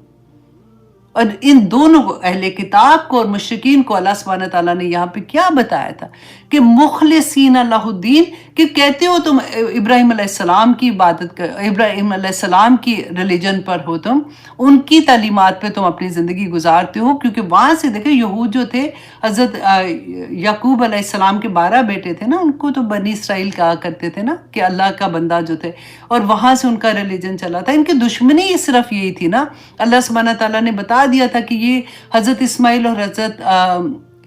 اور ان دونوں کو، اہل کتاب کو اور مشرکین کو، اللہ سبحانہ تعالیٰ نے یہاں پہ کیا بتایا تھا کہ مخلصین لہ الدین، کہ کہتے ہو تم ابراہیم علیہ السلام کی عبادت کر، ابراہیم علیہ السلام کی ریلیجن پر ہو، تم ان کی تعلیمات پہ تم اپنی زندگی گزارتے ہو، کیونکہ وہاں سے دیکھیں یہود جو تھے، حضرت یعقوب علیہ السلام کے 12 بیٹے تھے نا، ان کو تو بنی اسرائیل کہا کرتے تھے نا، کہ اللہ کا بندہ جو تھے، اور وہاں سے ان کا ریلیجن چلا تھا۔ ان کی دشمنی صرف یہی تھی نا، اللہ سبحانہ تعالیٰ نے بتا دیا تھا کہ یہ حضرت اسماعیل اور حضرت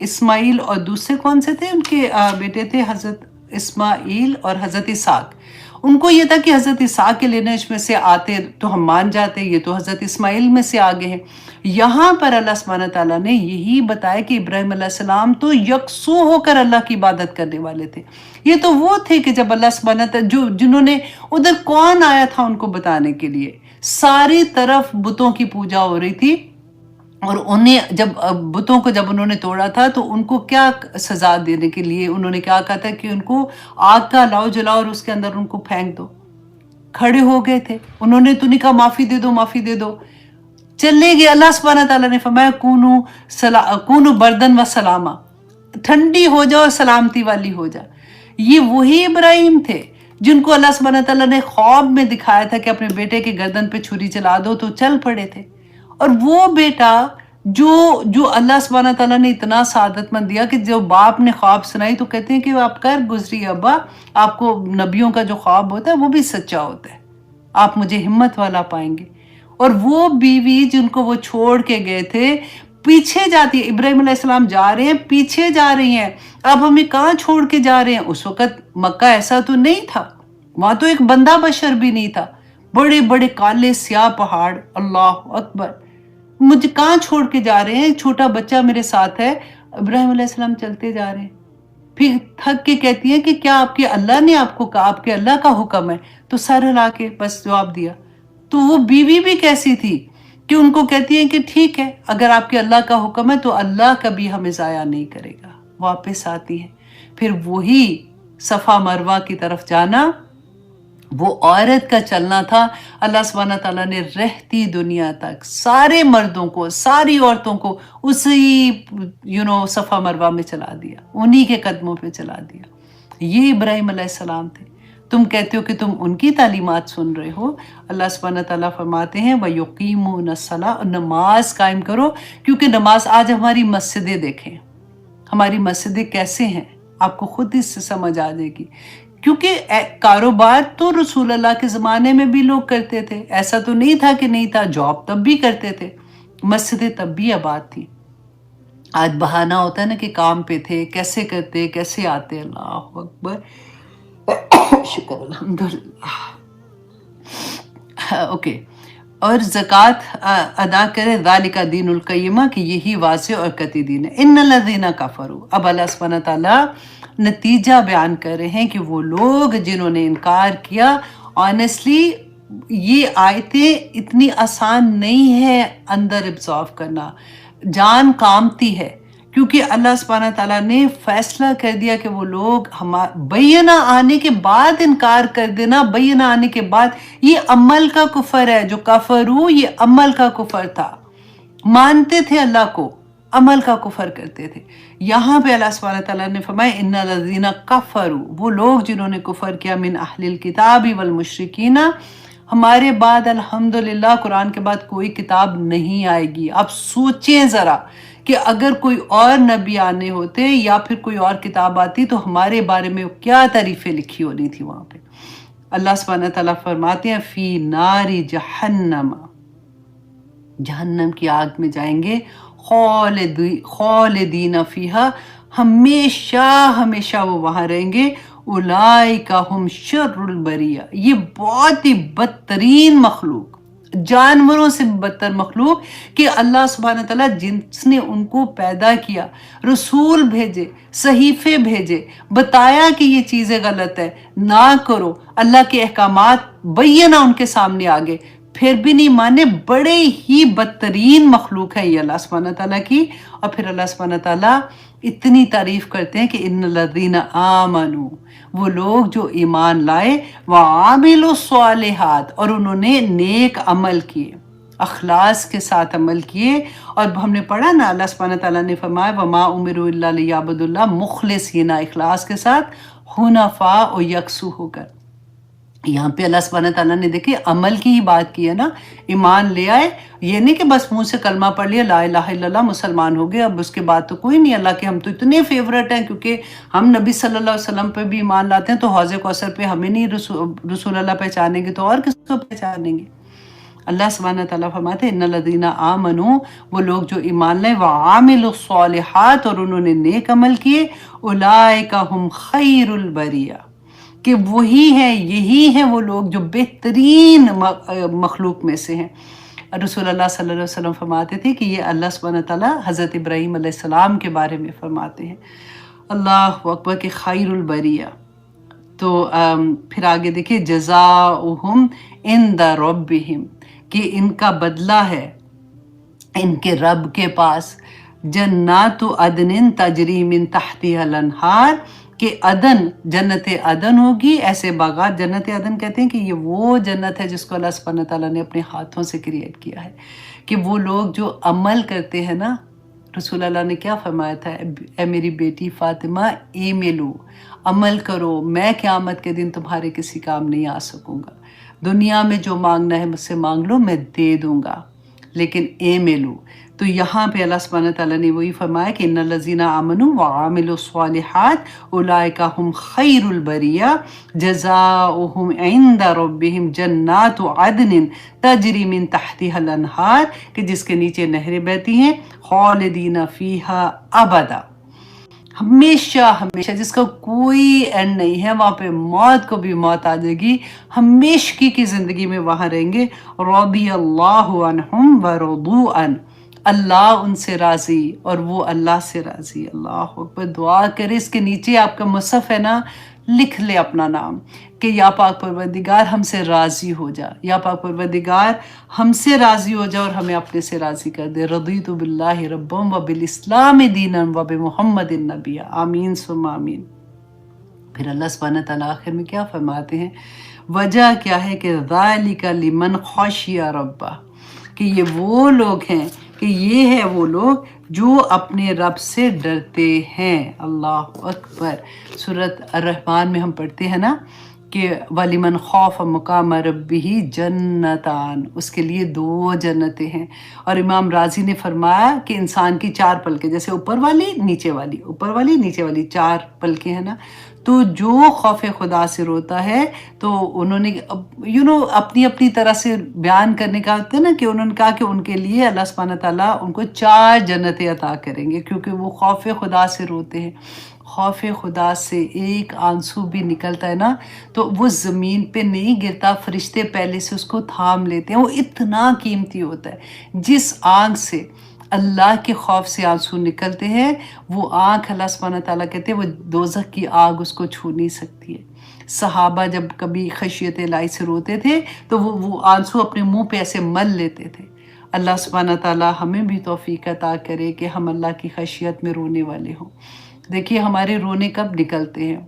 اسماعیل اور دوسرے کون سے تھے ان کے بیٹے تھے، حضرت اسماعیل اور حضرت اسحاق۔ ان کو یہ تھا کہ حضرت اسحاق کے لینیج میں سے آتے تو ہم مان جاتے، یہ تو حضرت اسماعیل میں سے آگے ہیں۔ یہاں پر اللہ سبحانہ تعالیٰ نے یہی بتایا کہ ابراہیم علیہ السلام تو یکسو ہو کر اللہ کی عبادت کرنے والے تھے۔ یہ تو وہ تھے کہ جب اللہ سبحانہ تعالیٰ جنہوں نے ادھر کون آیا تھا ان کو بتانے کے لیے، ساری طرف بتوں کی پوجا ہو رہی تھی، اور انہیں جب بتوں کو جب انہوں نے توڑا تھا تو ان کو کیا سزا دینے کے لیے انہوں نے کیا کہا تھا کہ ان کو آگ کا لاؤ جلاؤ اور اس کے اندر ان کو پھینک دو۔ کھڑے ہو گئے تھے، انہوں نے تو نہیں کہا معافی دے دو معافی دے دو، چلے گئے۔ اللہ سبحانہ تعالیٰ نے فرمایا کونو بردن و سلاما، ٹھنڈی ہو جاؤ اور سلامتی والی ہو جا۔ یہ وہی ابراہیم تھے جن کو اللہ سبحانہ تعالیٰ نے خواب میں دکھایا تھا کہ اپنے بیٹے کے گردن پہ چھری چلا دو، تو چل پڑے تھے۔ اور وہ بیٹا جو اللہ سبحانہ تعالیٰ نے اتنا سعادت مند دیا کہ جو باپ نے خواب سنائی تو کہتے ہیں کہ آپ کر گزری ابا، آپ کو نبیوں کا جو خواب ہوتا ہے وہ بھی سچا ہوتا ہے، آپ مجھے ہمت والا پائیں گے۔ اور وہ بیوی جن کو وہ چھوڑ کے گئے تھے پیچھے جاتی ہے، ابراہیم علیہ السلام جا رہے ہیں، پیچھے جا رہی ہیں، اب ہمیں کہاں چھوڑ کے جا رہے ہیں؟ اس وقت مکہ ایسا تو نہیں تھا، وہاں تو ایک بندہ بشر بھی نہیں تھا، بڑے بڑے کالے سیاہ پہاڑ، اللہ اکبر، مجھے کہاں چھوڑ کے جا رہے ہیں؟ چھوٹا بچہ میرے ساتھ ہے۔ ابراہیم علیہ السلام چلتے جا رہے ہیں، پھر تھک کے کہتی ہیں کہ کیا آپ کے اللہ نے آپ کو کہا، آپ کے اللہ کا حکم ہے؟ تو سر ہلا کے بس جواب دیا۔ تو وہ بیوی بھی کیسی تھی کہ ان کو کہتی ہیں کہ ٹھیک ہے اگر آپ کے اللہ کا حکم ہے تو اللہ کبھی ہمیں ضائع نہیں کرے گا۔ واپس آتی ہیں، پھر وہی صفا مروہ کی طرف جانا، وہ عورت کا چلنا تھا، اللہ سبحانہ تعالیٰ نے رہتی دنیا تک سارے مردوں کو، ساری عورتوں کو اسی صفا مروہ میں چلا دیا، انہی کے قدموں پہ چلا دیا۔ یہ ابراہیم علیہ السلام تھے۔ تم کہتے ہو کہ تم ان کی تعلیمات سن رہے ہو، اللہ سبحانہ تعالیٰ فرماتے ہیں وَيُقِيمُونَ الصَّلَاةَ، اور نماز قائم کرو، کیونکہ نماز، آج ہماری مسجدیں دیکھیں، ہماری مسجدیں کیسے ہیں، آپ کو خود اس سے سمجھ آ جائے گی۔ کیونکہ کاروبار تو رسول اللہ کے زمانے میں بھی لوگ کرتے تھے، ایسا تو نہیں تھا کہ نہیں تھا، جاب تب بھی کرتے تھے، مسجدیں تب بھی آباد تھی۔ آج بہانہ ہوتا ہے نا کہ کام پہ تھے، کیسے کرتے، کیسے آتے، اللہ اکبر، شکر الحمدللہ۔ اوکے، اور زکوٰۃ ادا کرے، ذالک دین القیمہ، کہ یہی واضح اور قطعی دین ہے۔ ان الذین کفروا، اب اللہ سبحانہ تعالیٰ نتیجہ بیان کر رہے ہیں کہ وہ لوگ جنہوں نے انکار کیا، آنیسٹلی یہ آیتیں اتنی آسان نہیں ہے اندر ابزارو کرنا، جان کامتی ہے، کیونکہ اللہ سبحانہ تعالیٰ نے فیصلہ کر دیا کہ وہ لوگ بینہ آنے کے بعد انکار کر دینا، بینہ آنے کے بعد، یہ عمل کا کفر ہے، جو کفرو یہ عمل کا کفر تھا، مانتے تھے اللہ کو، عمل کا کفر کرتے تھے۔ یہاں پہ اللہ سبحانہ تعالیٰ نے فرمایا ان الذین کفروا، وہ لوگ جنہوں نے کفر کیا، من اہل الکتاب والمشرکین، ہمارے بعد الحمدللہ قرآن کے بعد کوئی کتاب نہیں آئے گی۔ آپ سوچیں ذرا کہ اگر کوئی اور نبی آنے ہوتے یا پھر کوئی اور کتاب آتی تو ہمارے بارے میں کیا تعریفیں لکھی ہونی تھی وہاں پہ۔ اللہ سبحانہ تعالیٰ فرماتے ہیں فی نار جہنم، جہنم کی آگ میں جائیں گے، خالدین فیہا، ہمیشہ ہمیشہ وہ وہاں رہیں گے، اولئک ہم شر البریہ، یہ بہت ہی بدترین مخلوق، جانوروں سے بدتر مخلوق، کہ اللہ سبحانہ تعالیٰ جس نے ان کو پیدا کیا، رسول بھیجے، صحیفے بھیجے، بتایا کہ یہ چیزیں غلط ہے، نہ کرو، اللہ کے احکامات بینہ ان کے سامنے آگے، پھر بھی نہیں مانے، بڑے ہی بدترین مخلوق ہے یہ اللہ سبحانہ تعالیٰ کی۔ اور پھر اللہ سبحانہ تعالیٰ اتنی تعریف کرتے ہیں کہ ان الذین آمنوا، وہ لوگ جو ایمان لائے، وعاملوا الصالحات، اور انہوں نے نیک عمل کیے، اخلاص کے ساتھ عمل کیے۔ اور ہم نے پڑھا نا، اللہ سبحانہ تعالیٰ نے فرمایا وما امروا الا لیعبدوا اللہ مخلصین، اخلاص کے ساتھ، حنفاء اور یکسو ہو کر۔ یہاں پہ اللہ سبحانہ تعالیٰ نے دیکھیں عمل کی ہی بات کی ہے نا، ایمان لے آئے، یہ نہیں کہ بس منہ سے کلمہ پڑھ لیا لا الہ الا اللہ مسلمان ہو گئے، اب اس کے بعد تو کوئی نہیں، اللہ کے ہم تو اتنے فیورٹ ہیں، کیونکہ ہم نبی صلی اللہ علیہ وسلم پہ بھی ایمان لاتے ہیں، تو حوض کوثر پہ ہمیں نہیں رسول اللہ پہچانیں گے تو اور کس کو پہچانیں گے؟ اللہ سبحانہ تعالیٰ فرماتے ہیں ان الذین آمنوا، وہ لوگ جو ایمان لائے، وعاملوا الصالحات، اور انہوں نے نیک عمل کیے، اولئک ہم خیر البریہ، کہ وہی ہے، یہی ہیں وہ لوگ جو بہترین مخلوق میں سے ہیں۔ رسول اللہ صلی اللہ علیہ وسلم فرماتے تھے کہ یہ اللہ سبحانہ تعالیٰ حضرت ابراہیم علیہ السلام کے بارے میں فرماتے ہیں، اللہ اکبر، کہ خیر البریہ۔ تو پھر آگے دیکھیں جزاؤہم عند ربہم، کہ ان کا بدلہ ہے ان کے رب کے پاس، جنات عدن تجری من تحتها الانہار، کہ عدن، جنت عدن ہوگی، ایسے باغات، جنت عدن کہتے ہیں کہ یہ وہ جنت ہے جس کو اللہ سبحانہ تعالیٰ نے اپنے ہاتھوں سے کریٹ کیا ہے، کہ وہ لوگ جو عمل کرتے ہیں نا، رسول اللہ نے کیا فرمایا تھا، اے میری بیٹی فاطمہ، اعملوا، عمل کرو، میں قیامت کے دن تمہارے کسی کام نہیں آ سکوں گا، دنیا میں جو مانگنا ہے مجھ سے مانگ لو، میں دے دوں گا، لیکن اعملوا۔ تو یہاں پہ اللہ سبحانہ تعالیٰ نے وہی فرمایا کہ ان الذین آمنوا وعاملوا الصالحات اولئک ہم خیر البریہ جزاؤہم عند ربہم جنات عدن تجری من تحتها الانہار، کہ جس کے نیچے نہریں بہتی ہیں، خالدین فیہا ابدا، ہمیشہ ہمیشہ، جس کا کوئی اینڈ نہیں ہے، وہاں پہ موت کو بھی موت آ جائے گی، ہمیشگی کی زندگی میں وہاں رہیں گے، رضی اللہ عنہم ورضوا عنہ، اللہ ان سے راضی اور وہ اللہ سے راضی۔ اللہ اکبر، دعا کرے اس کے نیچے آپ کا مصحف ہے نا، لکھ لے اپنا نام کہ یا پاک پروردگار ہم سے راضی ہو جا، یا پاک پروردگار ہم سے راضی ہو جا اور ہمیں اپنے سے راضی کر دے۔ رضیت باللہ ربا وبالاسلام دینا وبمحمد نبیا، آمین ثم آمین۔ پھر اللہ سبحانہ تعالیٰ آخر میں کیا فرماتے ہیں، وجہ کیا ہے کہ ذالک لمن خشی ربہ، کہ یہ وہ لوگ ہیں، کہ یہ ہے وہ لوگ جو اپنے رب سے ڈرتے ہیں۔ اللہ اکبر۔ سورۃ الرحمن میں ہم پڑھتے ہیں نا کہ وَلِمَنْ خَافَ مَقَامَ رَبِّهِ جَنَّتَانِ، اس کے لیے 2 جنتیں ہیں۔ اور امام راضی نے فرمایا کہ انسان کی 4 پلکیں، جیسے اوپر والی نیچے والی، اوپر والی نیچے والی 4 پلکیں ہیں نا، تو جو خوف خدا سے روتا ہے تو انہوں نے اپنی اپنی طرح سے بیان کرنے کا ہوتا ہے نا، کہ انہوں نے کہا کہ ان کے لیے اللہ سبحانہ تعالیٰ ان کو 4 جنتیں عطا کریں گے، کیونکہ وہ خوف خدا سے روتے ہیں۔ خوف خدا سے ایک آنسو بھی نکلتا ہے نا تو وہ زمین پہ نہیں گرتا، فرشتے پہلے سے اس کو تھام لیتے ہیں۔ وہ اتنا قیمتی ہوتا ہے۔ جس آنکھ سے اللہ کے خوف سے آنسو نکلتے ہیں، وہ آنکھ اللہ سبحانہ تعالیٰ کہتے ہیں وہ دوزخ کی آگ اس کو چھو نہیں سکتی ہے۔ صحابہ جب کبھی خشیت الہی سے روتے تھے تو وہ آنسو اپنے منہ پہ ایسے مل لیتے تھے۔ اللہ سبحانہ تعالیٰ ہمیں بھی توفیق عطا کرے کہ ہم اللہ کی خشیت میں رونے والے ہوں۔ دیکھیے ہمارے رونے کب نکلتے ہیں؟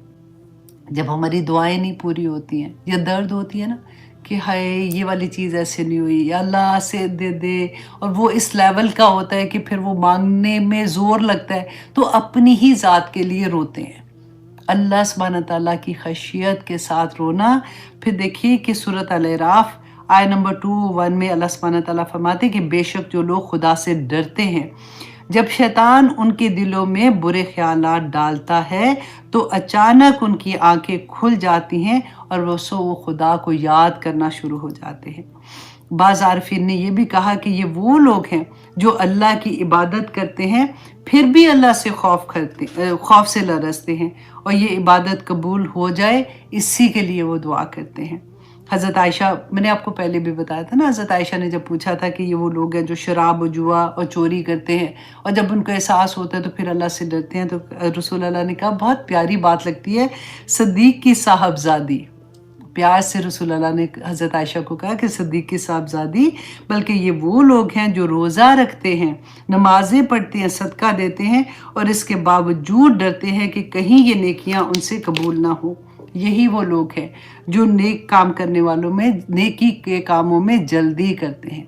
جب ہماری دعائیں نہیں پوری ہوتی ہیں، یا درد ہوتی ہے نا کہ ہائے یہ والی چیز ایسے نہیں ہوئی، یا اللہ سے دے دے، اور وہ اس لیول کا ہوتا ہے کہ پھر وہ مانگنے میں زور لگتا ہے تو اپنی ہی ذات کے لیے روتے ہیں۔ اللہ سبحانہ تعالیٰ کی خشیت کے ساتھ رونا۔ پھر دیکھیے کہ سورۃ الاعراف آیہ نمبر 21 میں اللہ سبحانہ تعالیٰ فرماتے ہیں کہ بے شک جو لوگ خدا سے ڈرتے ہیں، جب شیطان ان کے دلوں میں برے خیالات ڈالتا ہے تو اچانک ان کی آنکھیں کھل جاتی ہیں اور وہ خدا کو یاد کرنا شروع ہو جاتے ہیں۔ بعض عارفین نے یہ بھی کہا کہ یہ وہ لوگ ہیں جو اللہ کی عبادت کرتے ہیں پھر بھی اللہ سے خوف سے لرزتے ہیں، اور یہ عبادت قبول ہو جائے اسی کے لیے وہ دعا کرتے ہیں۔ حضرت عائشہ، میں نے آپ کو پہلے بھی بتایا تھا نا، حضرت عائشہ نے جب پوچھا تھا کہ یہ وہ لوگ ہیں جو شراب و جوا اور چوری کرتے ہیں اور جب ان کو احساس ہوتا ہے تو پھر اللہ سے ڈرتے ہیں، تو رسول اللہ نے کہا بہت پیاری بات لگتی ہے، صدیق کی صاحبزادی۔ پیار سے رسول اللہ نے حضرت عائشہ کو کہا کہ صدیق کی صاحبزادی، بلکہ یہ وہ لوگ ہیں جو روزہ رکھتے ہیں، نمازیں پڑھتے ہیں، صدقہ دیتے ہیں، اور اس کے باوجود ڈرتے ہیں کہ کہیں یہ نیکیاں ان سے قبول نہ ہوں۔ یہی وہ لوگ ہیں جو نیک کام کرنے والوں میں، نیکی کے کاموں میں جلدی کرتے ہیں۔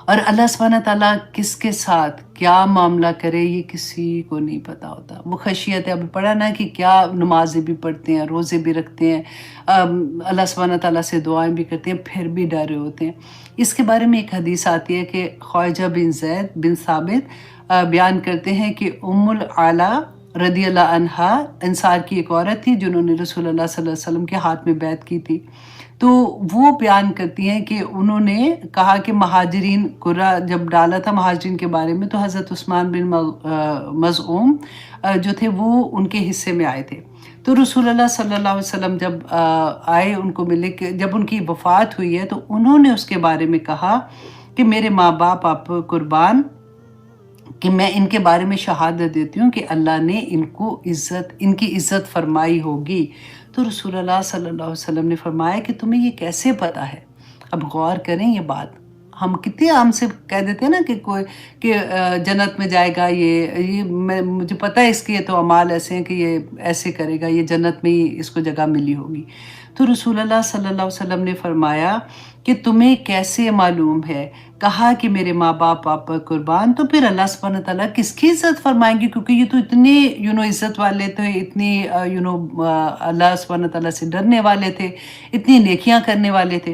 اور اللہ سبحانہ تعالیٰ کس کے ساتھ کیا معاملہ کرے یہ کسی کو نہیں پتا ہوتا۔ وہ خشیت ہے، ابھی پڑھا نا کہ کیا نمازیں بھی پڑھتے ہیں، روزے بھی رکھتے ہیں، اللہ سبحانہ تعالیٰ سے دعائیں بھی کرتے ہیں، پھر بھی ڈرے ہوتے ہیں۔ اس کے بارے میں ایک حدیث آتی ہے کہ خواجہ بن زید بن ثابت بیان کرتے ہیں کہ ام العلا رضی اللہ عنہا انصار کی ایک عورت تھی جنہوں نے رسول اللہ صلی اللہ علیہ وسلم کے ہاتھ میں بیعت کی تھی۔ تو وہ بیان کرتی ہیں کہ انہوں نے کہا کہ مہاجرین قرہ جب ڈالا تھا مہاجرین کے بارے میں، تو حضرت عثمان بن مظعون جو تھے وہ ان کے حصے میں آئے تھے۔ تو رسول اللہ صلی اللہ علیہ وسلم جب آئے ان کو ملے، کہ جب ان کی وفات ہوئی ہے تو انہوں نے اس کے بارے میں کہا کہ میرے ماں باپ آپ قربان، کہ میں ان کے بارے میں شہادت دیتی ہوں کہ اللہ نے ان کی عزت فرمائی ہوگی۔ تو رسول اللہ صلی اللہ علیہ وسلم نے فرمایا کہ تمہیں یہ کیسے پتا ہے؟ اب غور کریں یہ بات، ہم کتنے عام سے کہہ دیتے ہیں نا کہ جنت میں جائے گا، یہ مجھے پتہ ہے اس کے تو اعمال ایسے ہیں کہ یہ ایسے کرے گا، یہ جنت میں ہی اس کو جگہ ملی ہوگی۔ تو رسول اللہ صلی اللہ علیہ وسلم نے فرمایا کہ تمہیں کیسے معلوم ہے؟ کہا کہ میرے ماں باپ آپ پر قربان۔ تو پھر اللہ سبحانہ تعالیٰ کس کی عزت فرمائیں گے؟ کیونکہ یہ تو اتنے عزت والے تھے، اتنی اللہ سبحانہ تعالیٰ سے ڈرنے والے تھے، اتنی نیکیاں کرنے والے تھے۔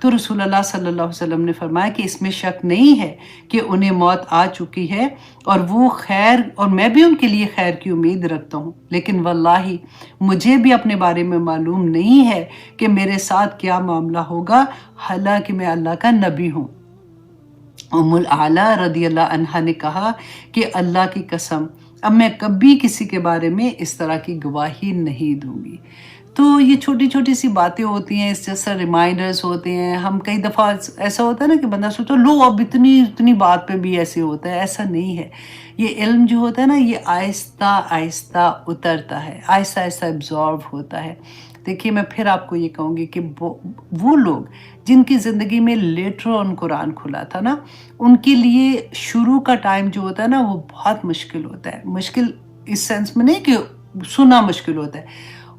تو رسول اللہ صلی اللہ علیہ وسلم نے فرمایا کہ اس میں شک نہیں ہے کہ انہیں موت آ چکی ہے، اور وہ خیر، اور میں بھی ان کے لیے خیر کی امید رکھتا ہوں، لیکن واللہ مجھے بھی اپنے بارے میں معلوم نہیں ہے کہ میرے ساتھ کیا معاملہ ہوگا، حالانکہ میں اللہ کا نبی ہوں۔ ام العلا رضی اللہ عنہا نے کہا کہ اللہ کی قسم اب میں کبھی کسی کے بارے میں اس طرح کی گواہی نہیں دوں گی۔ تو یہ چھوٹی چھوٹی سی باتیں ہوتی ہیں، اس جیسا ریمائنڈرز ہوتے ہیں۔ ہم کئی دفعہ ایسا ہوتا ہے نا کہ بندہ سوچتا ہے لو اب اتنی بات پہ بھی ایسے ہوتا ہے، ایسا نہیں ہے۔ یہ علم جو ہوتا ہے نا یہ آہستہ آہستہ اترتا ہے، آہستہ آہستہ ایبزارو ہوتا ہے۔ دیکھیے میں پھر آپ کو یہ کہوں گی کہ وہ لوگ جن کی زندگی میں لیٹر آن قرآن کھلا تھا نا، ان کے لیے شروع کا ٹائم جو ہوتا ہے نا وہ بہت مشکل ہوتا ہے۔ مشکل اس سینس میں نہیں کہ سنا مشکل ہوتا ہے،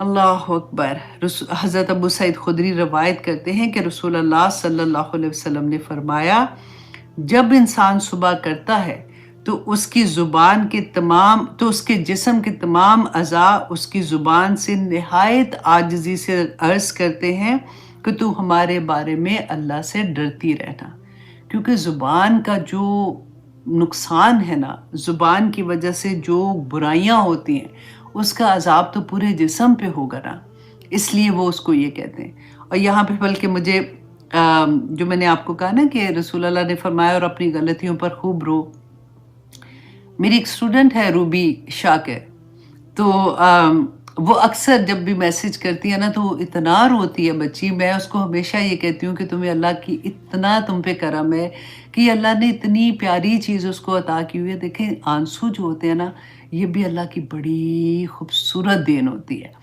اللہ اکبر۔ حضرت ابو سعید خدری روایت کرتے ہیں کہ رسول اللہ صلی اللہ علیہ وسلم نے فرمایا، جب انسان صبح کرتا ہے تو اس کی زبان کے تمام تو اس کے جسم کے تمام اعضاء اس کی زبان سے نہایت عاجزی سے عرض کرتے ہیں کہ تو ہمارے بارے میں اللہ سے ڈرتی رہنا، کیونکہ زبان کا جو نقصان ہے نا، زبان کی وجہ سے جو برائیاں ہوتی ہیں اس کا عذاب تو پورے جسم پہ ہوگا نا، اس لیے وہ اس کو یہ کہتے ہیں۔ اور یہاں پہ بلکہ مجھے جو میں نے آپ کو کہا نا کہ رسول اللہ نے فرمایا اور اپنی غلطیوں پر خوب رو، میری ایک اسٹوڈنٹ ہے روبی شاکر، تو وہ اکثر جب بھی میسج کرتی ہے نا تو اتنا روتی ہے بچی، میں اس کو ہمیشہ یہ کہتی ہوں کہ تمہیں اللہ کی اتنا تم پہ کرم ہے کہ اللہ نے اتنی پیاری چیز اس کو عطا کی ہوئی ہے۔ دیکھیں آنسو جو ہوتے ہیں نا، یہ بھی اللہ کی بڑی خوبصورت دین ہوتی ہے۔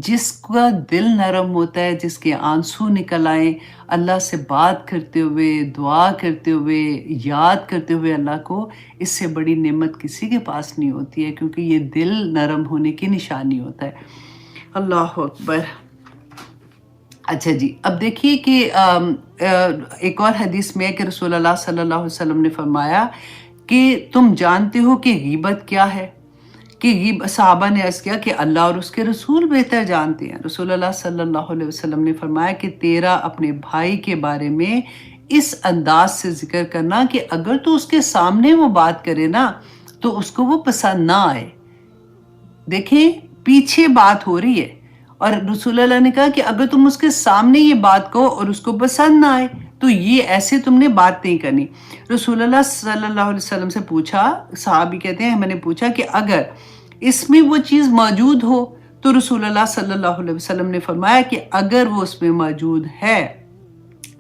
جس کا دل نرم ہوتا ہے، جس کے آنسو نکل آئیں اللہ سے بات کرتے ہوئے، دعا کرتے ہوئے، یاد کرتے ہوئے اللہ کو، اس سے بڑی نعمت کسی کے پاس نہیں ہوتی ہے، کیونکہ یہ دل نرم ہونے کی نشانی ہوتا ہے۔ اللہ اکبر۔ اچھا جی، اب دیکھیے کہ ایک اور حدیث میں ہے کہ رسول اللہ صلی اللہ علیہ وسلم نے فرمایا کہ تم جانتے ہو کہ غیبت کیا ہے؟ کہ صحابہ نے عرض کیا کہ اللہ اور اس کے رسول بہتر جانتے ہیں۔ رسول اللہ صلی اللہ علیہ وسلم نے فرمایا کہ تیرا اپنے بھائی کے بارے میں اس انداز سے ذکر کرنا کہ اگر تو اس کے سامنے وہ بات کرے نا تو اس کو وہ پسند نہ آئے۔ دیکھیں پیچھے بات ہو رہی ہے اور رسول اللہ نے کہا کہ اگر تم اس کے سامنے یہ بات کہو اور اس کو پسند نہ آئے تو یہ ایسے تم نے بات نہیں کرنی۔ رسول اللہ صلی اللہ علیہ وسلم سے پوچھا، صحابی کہتے ہیں میں نے پوچھا کہ اگر اس میں وہ چیز موجود ہو تو رسول اللہ صلی اللہ علیہ وسلم نے فرمایا کہ اگر وہ اس میں موجود ہے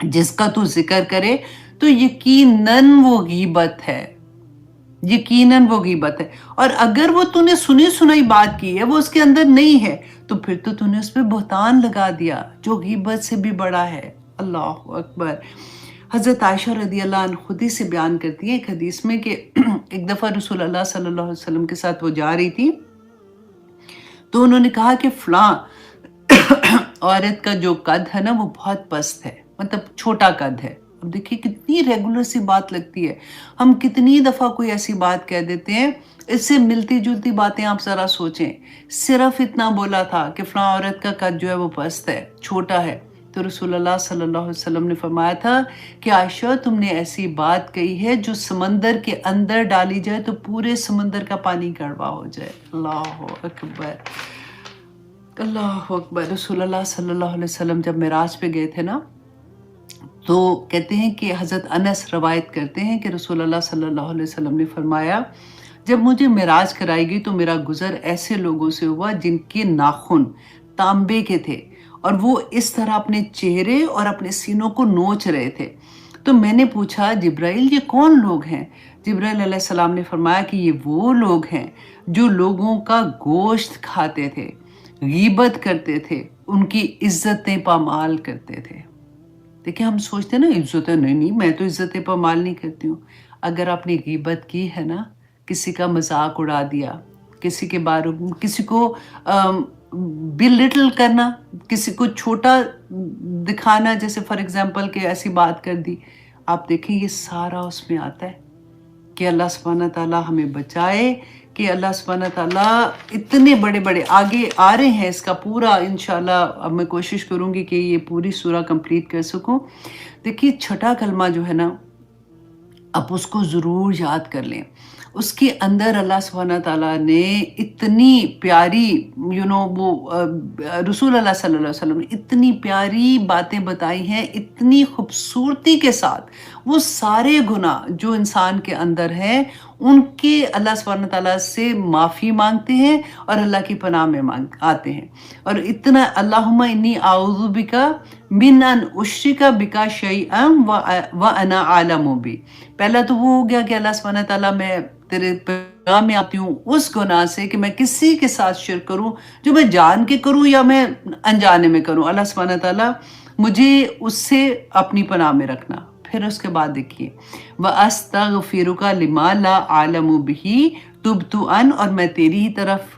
جس کا تو ذکر کرے تو یقیناً وہ غیبت ہے، یقیناً وہ غیبت ہے، اور اگر وہ تو نے سنی سنائی بات کی ہے، وہ اس کے اندر نہیں ہے، تو پھر تو نے اس پہ بہتان لگا دیا جو غیبت سے بھی بڑا ہے۔ اللہ اکبر۔ حضرت عائشہ رضی اللہ عنہ خود ہی سے بیان کرتی ہے ایک حدیث میں کہ ایک دفعہ رسول اللہ صلی اللہ علیہ وسلم کے ساتھ وہ جا رہی تھی، تو انہوں نے کہا کہ فلاں عورت کا جو قد ہے نا وہ بہت پست ہے، مطلب چھوٹا قد ہے۔ اب دیکھیے کتنی ریگولر سی بات لگتی ہے، ہم کتنی دفعہ کوئی ایسی بات کہہ دیتے ہیں، اس سے ملتی جلتی باتیں آپ ذرا سوچیں۔ صرف اتنا بولا تھا کہ فلاں عورت کا قد جو ہے وہ پست ہے، چھوٹا ہے، تو رسول اللہ صلی اللہ علیہ وسلم نے فرمایا تھا کہ عائشہ تم نے ایسی بات کہی ہے جو سمندر کے اندر ڈالی جائے تو پورے سمندر کا پانی کڑوا ہو جائے۔ اللہ اکبر، اللہ اکبر۔ رسول اللہ صلی اللہ علیہ وسلم جب معراج پہ گئے تھے نا تو کہتے ہیں کہ حضرت انس روایت کرتے ہیں کہ رسول اللہ صلی اللہ علیہ وسلم نے فرمایا جب مجھے معراج کرائی گئی تو میرا گزر ایسے لوگوں سے ہوا جن کے ناخن تانبے کے تھے اور وہ اس طرح اپنے چہرے اور اپنے سینوں کو نوچ رہے تھے۔ تو میں نے پوچھا جبرائیل یہ کون لوگ ہیں؟ جبرائیل علیہ السلام نے فرمایا کہ یہ وہ لوگ ہیں جو لوگوں کا گوشت کھاتے تھے، غیبت کرتے تھے، ان کی عزتیں پامال کرتے تھے۔ دیکھیں ہم سوچتے ہیں نا عزتیں نہیں، میں تو عزتیں پامال نہیں کرتی ہوں۔ اگر آپ نے غیبت کی ہے نا، کسی کا مذاق اڑا دیا، کسی کے بارے میں کسی کو بلٹل کرنا، کسی کو چھوٹا دکھانا، جیسے فار ایگزامپل کہ ایسی بات کر دی، آپ دیکھیں یہ سارا اس میں آتا ہے کہ اللہ سبحانہ تعالیٰ ہمیں بچائے کہ اللہ سبحانہ تعالیٰ اتنے بڑے بڑے آگے آ رہے ہیں، اس کا پورا انشاءاللہ اب میں کوشش کروں گی کہ یہ پوری سورہ کمپلیٹ کر سکوں۔ دیکھیے چھٹا کلمہ جو ہے نا آپ اس کو ضرور یاد کر لیں، اس کے اندر اللہ سبحانہ تعالیٰ نے اتنی پیاری وہ رسول اللہ صلی اللہ علیہ وسلم نے اتنی پیاری باتیں بتائی ہیں، اتنی خوبصورتی کے ساتھ وہ سارے گناہ جو انسان کے اندر ہیں ان کے اللہ سبحانہ تعالیٰ سے معافی مانگتے ہیں اور اللہ کی پناہ میں آتے ہیں، اور اتنا اللہم انی اعوذ بک من ان اشرک بک شیئا وانا اعلم بہ۔ پہلا تو وہ ہو گیا کہ اللہ سبحانہ تعالیٰ میں تیرے پیغام میں آتی ہوں اس گناہ سے کہ میں کسی کے ساتھ شرک کروں، جو میں جان کے کروں یا میں انجانے میں کروں، اللہ سبحانہ تعالیٰ مجھے اس سے اپنی پناہ میں رکھنا۔ پھر اس کے بعد دیکھیے وَأَسْتَغْفِرُكَ لِمَا لَا أَعْلَمُ بِهِ تُبْتُ أَنْ، اور میں تیری ہی طرف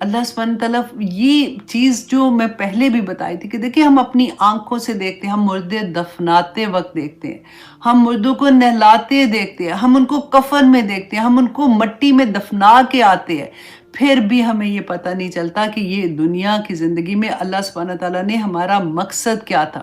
اللہ سبحانہ تعالیٰ یہ چیز جو میں پہلے بھی بتائی تھی کہ دیکھیں ہم اپنی آنکھوں سے دیکھتے ہیں، ہم مردے دفناتے وقت دیکھتے ہیں، ہم مردوں کو نہلاتے دیکھتے ہیں، ہم ان کو کفن میں دیکھتے ہیں، ہم ان کو مٹی میں دفنا کے آتے ہیں، پھر بھی ہمیں یہ پتہ نہیں چلتا کہ یہ دنیا کی زندگی میں اللہ سبحانہ تعالیٰ نے ہمارا مقصد کیا تھا،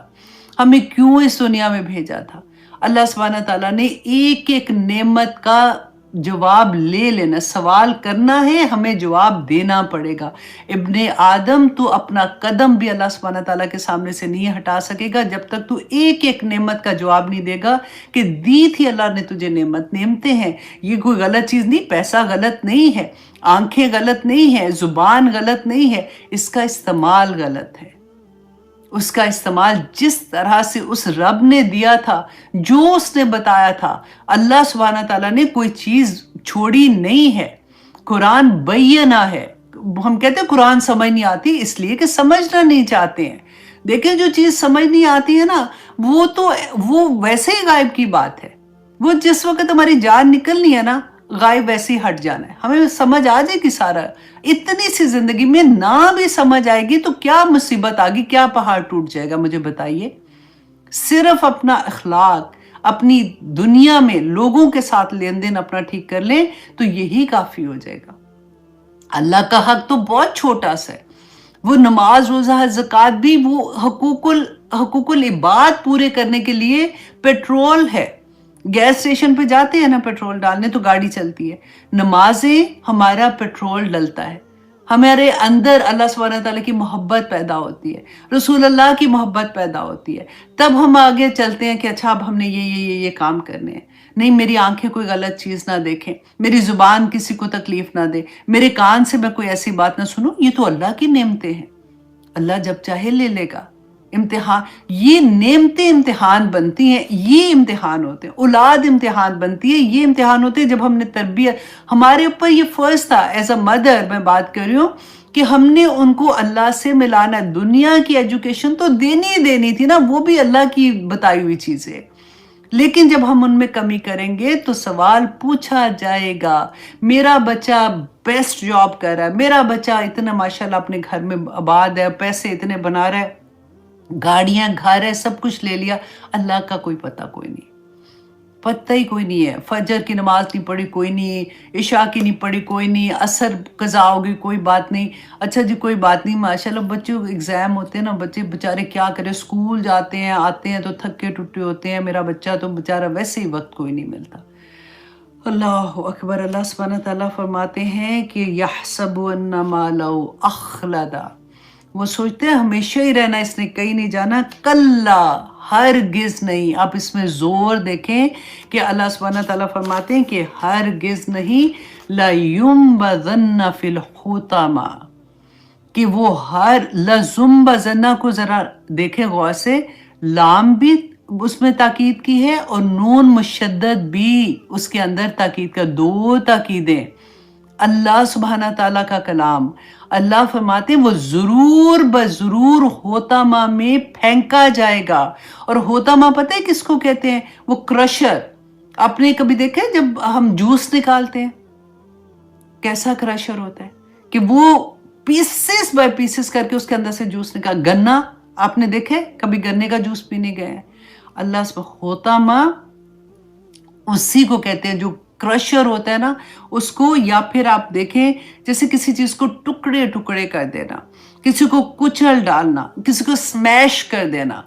ہمیں کیوں اس دنیا میں بھیجا تھا۔ اللہ سبحانہ تعالیٰ نے ایک ایک نعمت کا جواب لے لینا، سوال کرنا ہے، ہمیں جواب دینا پڑے گا۔ ابن آدم تو اپنا قدم بھی اللہ سبحانہ تعالیٰ کے سامنے سے نہیں ہٹا سکے گا جب تک تو ایک ایک نعمت کا جواب نہیں دے گا کہ دی تھی اللہ نے تجھے نعمت، نعمتیں ہیں، یہ کوئی غلط چیز نہیں، پیسہ غلط نہیں ہے، آنکھیں غلط نہیں ہے، زبان غلط نہیں ہے، اس کا استعمال غلط ہے۔ اس کا استعمال جس طرح سے اس رب نے دیا تھا، جو اس نے بتایا تھا، اللہ سبحانہ تعالیٰ نے کوئی چیز چھوڑی نہیں ہے۔ قرآن بینہ ہے۔ ہم کہتے ہیں قرآن سمجھ نہیں آتی، اس لیے کہ سمجھنا نہیں چاہتے ہیں۔ دیکھیں جو چیز سمجھ نہیں آتی ہے نا، وہ ویسے ہی غائب کی بات ہے۔ وہ جس وقت ہماری جان نکلنی ہے نا، غائب ویسے ہی ہٹ جانا ہے، ہمیں سمجھ آ جائے گی سارا۔ اتنی سی زندگی میں نہ بھی سمجھ آئے گی تو کیا مصیبت آگی، کیا پہاڑ ٹوٹ جائے گا، مجھے بتائیے۔ صرف اپنا اخلاق، اپنی دنیا میں لوگوں کے ساتھ لین دین اپنا ٹھیک کر لیں تو یہی کافی ہو جائے گا۔ اللہ کا حق تو بہت چھوٹا سا ہے، وہ نماز روزہ زکوٰۃ بھی وہ حقوق العباد پورے کرنے کے لیے پیٹرول ہے۔ گیس اسٹیشن پہ جاتے ہیں نا پیٹرول ڈالنے تو گاڑی چلتی ہے، نمازیں ہمارا پیٹرول ڈلتا ہے، ہمارے اندر اللہ سبحانہ تعالیٰ کی محبت پیدا ہوتی ہے، رسول اللہ کی محبت پیدا ہوتی ہے، تب ہم آگے چلتے ہیں کہ اچھا اب ہم نے یہ کام کرنے ہیں۔ نہیں، میری آنکھیں کوئی غلط چیز نہ دیکھیں، میری زبان کسی کو تکلیف نہ دے، میرے کان سے میں کوئی ایسی بات نہ سنوں، یہ تو اللہ کی نعمتیں ہیں، اللہ جب چاہے لے لے گا۔ امتحان، یہ نعمتیں امتحان بنتی ہیں، یہ امتحان ہوتے ہیں، اولاد امتحان بنتی ہے، یہ امتحان ہوتے ہیں جب ہم نے تربیت، ہمارے اوپر یہ فرض تھا ایز اے مدر، میں بات کر رہی ہوں کہ ہم نے ان کو اللہ سے ملانا، دنیا کی ایجوکیشن تو دینی تھی نا، وہ بھی اللہ کی بتائی ہوئی چیز ہے، لیکن جب ہم ان میں کمی کریں گے تو سوال پوچھا جائے گا۔ میرا بچہ بیسٹ جاب کر رہا ہے، میرا بچہ اتنا ماشاءاللہ اپنے گھر میں آباد ہے، پیسے اتنے بنا رہا ہے، گاڑیاں، گھر ہے، سب کچھ لے لیا، اللہ کا کوئی پتہ کوئی نہیں، پتہ ہی کوئی نہیں ہے۔ فجر کی نماز نہیں پڑھی کوئی نہیں، عشاء کی نہیں پڑھی کوئی نہیں، عصر قضا ہوگی کوئی بات نہیں، اچھا جی کوئی بات نہیں، ماشاءاللہ بچوں کو ایگزام ہوتے ہیں نا، بچے بےچارے کیا کریں، اسکول جاتے ہیں آتے ہیں تو تھکے ٹوٹے ہوتے ہیں، میرا بچہ تو بےچارا ویسے ہی وقت کوئی نہیں ملتا۔ اللہ اکبر۔ اللہ سبحانہ تعالیٰ فرماتے ہیں کہ یحسب ان مالہ اخلدا، وہ سوچتے ہیں ہمیشہ ہی رہنا، اس نے کہیں نہیں جانا، کلا، ہرگز نہیں۔ آپ اس میں زور دیکھیں کہ اللہ سبحانہ تعالیٰ فرماتے ہیں کہ ہرگز نہیں، لَيُنبَذَنَّ فِي الْحُطَمَةِ، کہ وہ لَزُنبَذَنَّ کو ذرا دیکھیں غور سے، لام بھی اس میں تاکید کی ہے اور نون مشدد بھی اس کے اندر تاکید کا، دو تاکیدیں۔ اللہ سبحانہ تعالیٰ کا کلام، اللہ فرماتے ہیں وہ ضرور بضرور ہوتامہ میں پھینکا جائے گا۔ اور ہوتامہ پتہ ہے کس کو کہتے ہیں؟ وہ کرشر۔ آپ نے کبھی دیکھا ہے جب ہم جوس نکالتے ہیں کیسا کرشر ہوتا ہے کہ وہ پیسز بائی پیسز کر کے اس کے اندر سے جوس نکال۔ گنا آپ نے دیکھا ہے کبھی؟ گنے کا جوس پینے گئے ہیں؟ اللہ ہوتامہ اسی کو کہتے ہیں جو کرشر ہوتا ہے نا اس کو، یا پھر آپ دیکھیں جیسے کسی چیز کو ٹکڑے ٹکڑے کر دینا، کسی کو کچل ڈالنا، کسی کو سمیش کر دینا،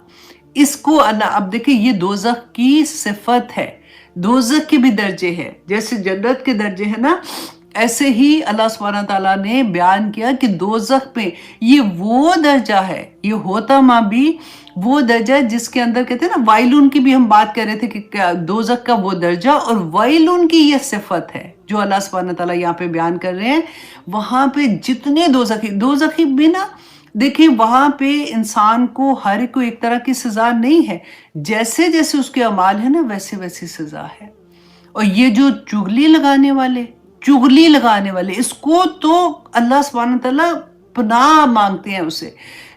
اس کو اللہ، اب دیکھیں یہ دوزخ کی صفت ہے، دوزخ کے بھی درجے ہیں، جیسے جنت کے درجے ہیں نا، ایسے ہی اللہ سبحانہ تعالیٰ نے بیان کیا کہ دوزخ پہ یہ وہ درجہ ہے، یہ ہوتامہ بھی وہ درجہ ہے جس کے اندر کہتے ہیں نا، وائلون کی بھی ہم بات کر رہے تھے کہ دوزخ کا وہ درجہ اور وائلون کی یہ صفت ہے جو اللہ سبحانہ تعالیٰ یہاں پہ بیان کر رہے ہیں۔ وہاں پہ جتنے دوزخی بھی نا، دیکھیں وہاں پہ انسان کو ہر ایک کو ایک طرح کی سزا نہیں ہے، جیسے جیسے اس کے اعمال ہے نا ویسے ویسی سزا ہے۔ اور یہ جو چغلی لگانے والے اس کو تو اللہ سبحانہ تعالیٰ پناہ مانگتے ہیں اسے،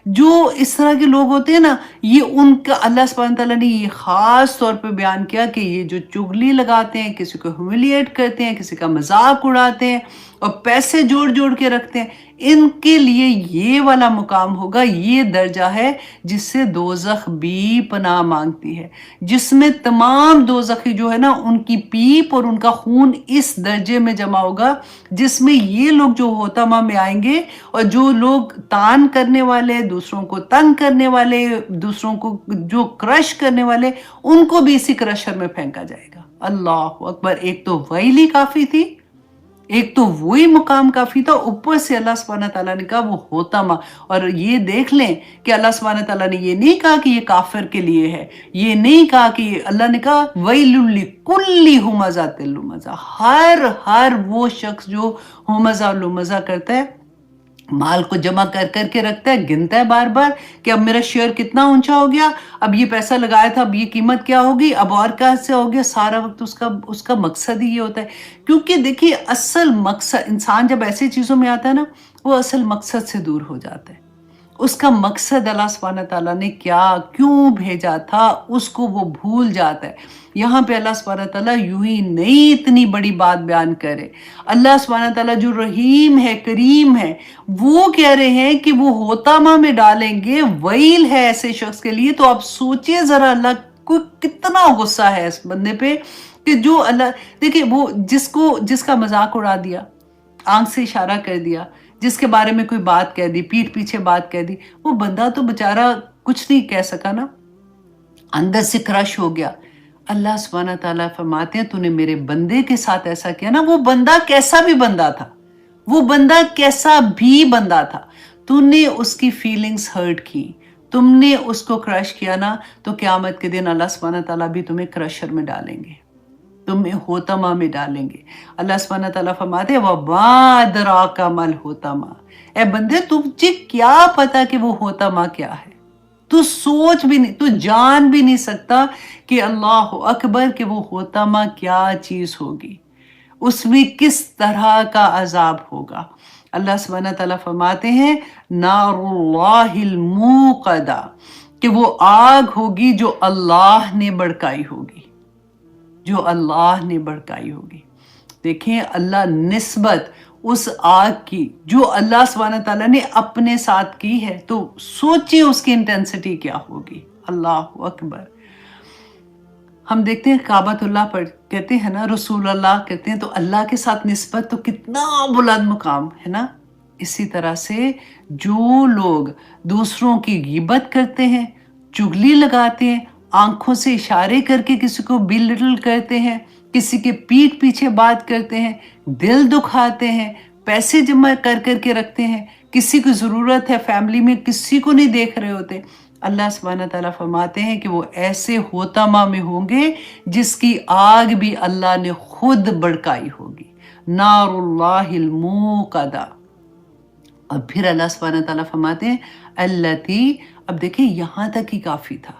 جو اس طرح کے لوگ ہوتے ہیں نا، یہ ان کا اللہ سبحانہ تعالیٰ نے یہ خاص طور پہ بیان کیا کہ یہ جو چغلی لگاتے ہیں، کسی کو ہیوملیٹ کرتے ہیں، کسی کا مذاق اڑاتے ہیں اور پیسے جوڑ جوڑ کے رکھتے ہیں، ان کے لیے یہ والا مقام ہوگا، یہ درجہ ہے جس سے دوزخ بھی پناہ مانگتی ہے، جس میں تمام دوزخی جو ہے نا ان کی پیپ اور ان کا خون اس درجے میں جمع ہوگا جس میں یہ لوگ جو ہوتما میں آئیں گے، اور جو لوگ تان کرنے والے، دوسروں کو تنگ کرنے والے، دوسروں کو جو کرش کرنے والے، ان کو بھی اسی کرشر میں پھینکا جائے گا۔ اللہ اکبر! ایک تو ویل ہی کافی تھی، ایک تو وہی مقام کافی تھا، اوپر سے اللہ سبحانہ تعالیٰ نے کہا وہ ہوتما۔ اور یہ دیکھ لیں کہ اللہ سبحانہ تعالیٰ نے یہ نہیں کہا کہ یہ کافر کے لیے ہے، یہ نہیں کہا کہ اللہ نے کہا وَيْلٌ لِكُلِّ ہُمَزَةٍ لُمَزَةٍ، ہر وہ شخص جو ہمزہ لمزہ کرتا ہے، مال کو جمع کر کر کے رکھتا ہے، گنتا ہے بار بار کہ اب میرا شیئر کتنا اونچا ہو گیا، اب یہ پیسہ لگایا تھا، اب یہ قیمت کیا ہوگی، اب اور کیسے ہو گیا، سارا وقت اس کا مقصد ہی یہ ہوتا ہے۔ کیونکہ دیکھیے اصل مقصد، انسان جب ایسی چیزوں میں آتا ہے نا، وہ اصل مقصد سے دور ہو جاتا ہے۔ اس کا مقصد اللہ سبحانہ تعالیٰ نے کیا کیوں بھیجا تھا اس کو وہ بھول جاتا ہے۔ یہاں پہ اللہ سبحانہ تعالیٰ یوں ہی نہیں اتنی بڑی بات بیان کرے۔ اللہ سبحانہ تعالیٰ جو رحیم ہے، کریم ہے، وہ کہہ رہے ہیں کہ وہ ہوتما میں ڈالیں گے، ویل ہے ایسے شخص کے لیے۔ تو آپ سوچئے ذرا اللہ کو کتنا غصہ ہے اس بندے پہ کہ جو اللہ، دیکھیں وہ جس کا مذاق اڑا دیا، آنکھ سے اشارہ کر دیا، جس کے بارے میں کوئی بات کہہ دی، پیٹھ پیچھے بات کہہ دی، وہ بندہ تو بےچارہ کچھ نہیں کہہ سکا نا، اندر سے کرش ہو گیا۔ اللہ سبحانہ تعالیٰ فرماتے ہیں تو نے میرے بندے کے ساتھ ایسا کیا نا، وہ بندہ کیسا بھی بندہ تھا، وہ بندہ کیسا بھی بندہ تھا، تو نے اس کی فیلنگز ہرٹ کی، تم نے اس کو کرش کیا نا، تو قیامت کے دن اللہ سبحانہ تعالیٰ بھی تمہیں کرشر میں ڈالیں گے، تمہیں ہوتما میں ڈالیں گے۔ اللہ سبحانہ تعالیٰ فرماتے ہیں وَمَا أَدْرَاكَ مَا الْحُوتَمَا، اے بندے تجھے کیا پتا کہ وہ ہوتما کیا ہے، تو سوچ بھی نہیں، تو جان بھی نہیں سکتا کہ اللہ اکبر کہ وہ ہوتما کیا چیز ہوگی، اس میں کس طرح کا عذاب ہوگا۔ اللہ سبحانہ تعالیٰ فرماتے ہیں نار اللہ الموقدہ، کہ وہ آگ ہوگی جو اللہ نے بھڑکائی ہوگی، جو اللہ نے بھڑکائی ہوگی۔ دیکھیں اللہ نسبت اس آگ کی جو اللہ سبحانہ تعالیٰ نے اپنے ساتھ کی ہے، تو سوچیں اس کی انٹینسٹی کیا ہوگی۔ اللہ اکبر! ہم دیکھتے ہیں کعبۃ اللہ پر کہتے ہیں نا رسول اللہ کہتے ہیں، تو اللہ کے ساتھ نسبت تو کتنا بلند مقام ہے نا۔ اسی طرح سے جو لوگ دوسروں کی غیبت کرتے ہیں، چغلی لگاتے ہیں، آنکھوں سے اشارے کر کے کسی کو بلٹل کرتے ہیں، کسی کے پیٹھ پیچھے بات کرتے ہیں، دل دکھاتے ہیں، پیسے جمع کر کر کے رکھتے ہیں، کسی کو ضرورت ہے فیملی میں کسی کو نہیں دیکھ رہے ہوتے، اللہ سبحانہ تعالیٰ فرماتے ہیں کہ وہ ایسے ہوتما میں ہوں گے جس کی آگ بھی اللہ نے خود بھڑکائی ہوگی، نار اللہ الموقدہ۔ اور پھر اللہ سبحانہ تعالیٰ فرماتے ہیں التی، اب دیکھیں یہاں تک ہی کافی تھا،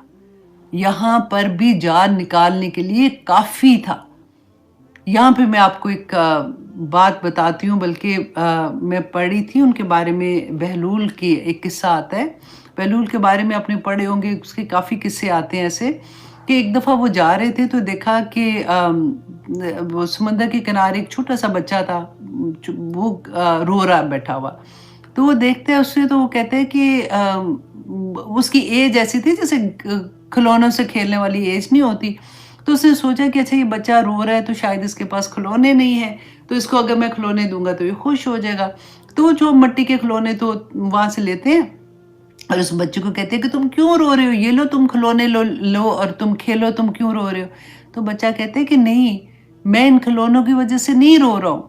یہاں پر بھی جان نکالنے کے لیے کافی تھا۔ یہاں پہ میں آپ کو ایک بات بتاتی ہوں، بلکہ میں پڑھی تھی ان کے بارے میں، بہلول کی ایک قصہ آتا ہے، بہلول کے بارے میں آپ نے پڑھے ہوں گے، اس کے کافی قصے آتے ہیں ایسے کہ ایک دفعہ وہ جا رہے تھے تو دیکھا کہ وہ سمندر کے کنارے ایک چھوٹا سا بچہ تھا، وہ رو رہا بیٹھا ہوا، تو وہ دیکھتے ہیں اس سے، تو وہ کہتے ہیں کہ اس کی ایج ایسی تھی جیسے کھلونوں سے کھیلنے والی ایج نہیں ہوتی، تو اس نے سوچا کہ اچھا یہ بچہ رو رہا ہے تو شاید اس کے پاس کھلونے نہیں ہیں، تو اس کو اگر میں کھلونے دوں گا تو یہ خوش ہو جائے گا، تو جو مٹی کے کھلونے تو وہاں سے لیتے ہیں اور اس بچے کو کہتے ہیں کہ تم کیوں رو رہے ہو، یہ لو تم کھلونے لو اور تم کھیلو، تم کیوں رو رہے ہو؟ تو بچہ کہتے ہیں کہ نہیں، میں ان کھلونوں کی وجہ سے نہیں رو رہا ہوں،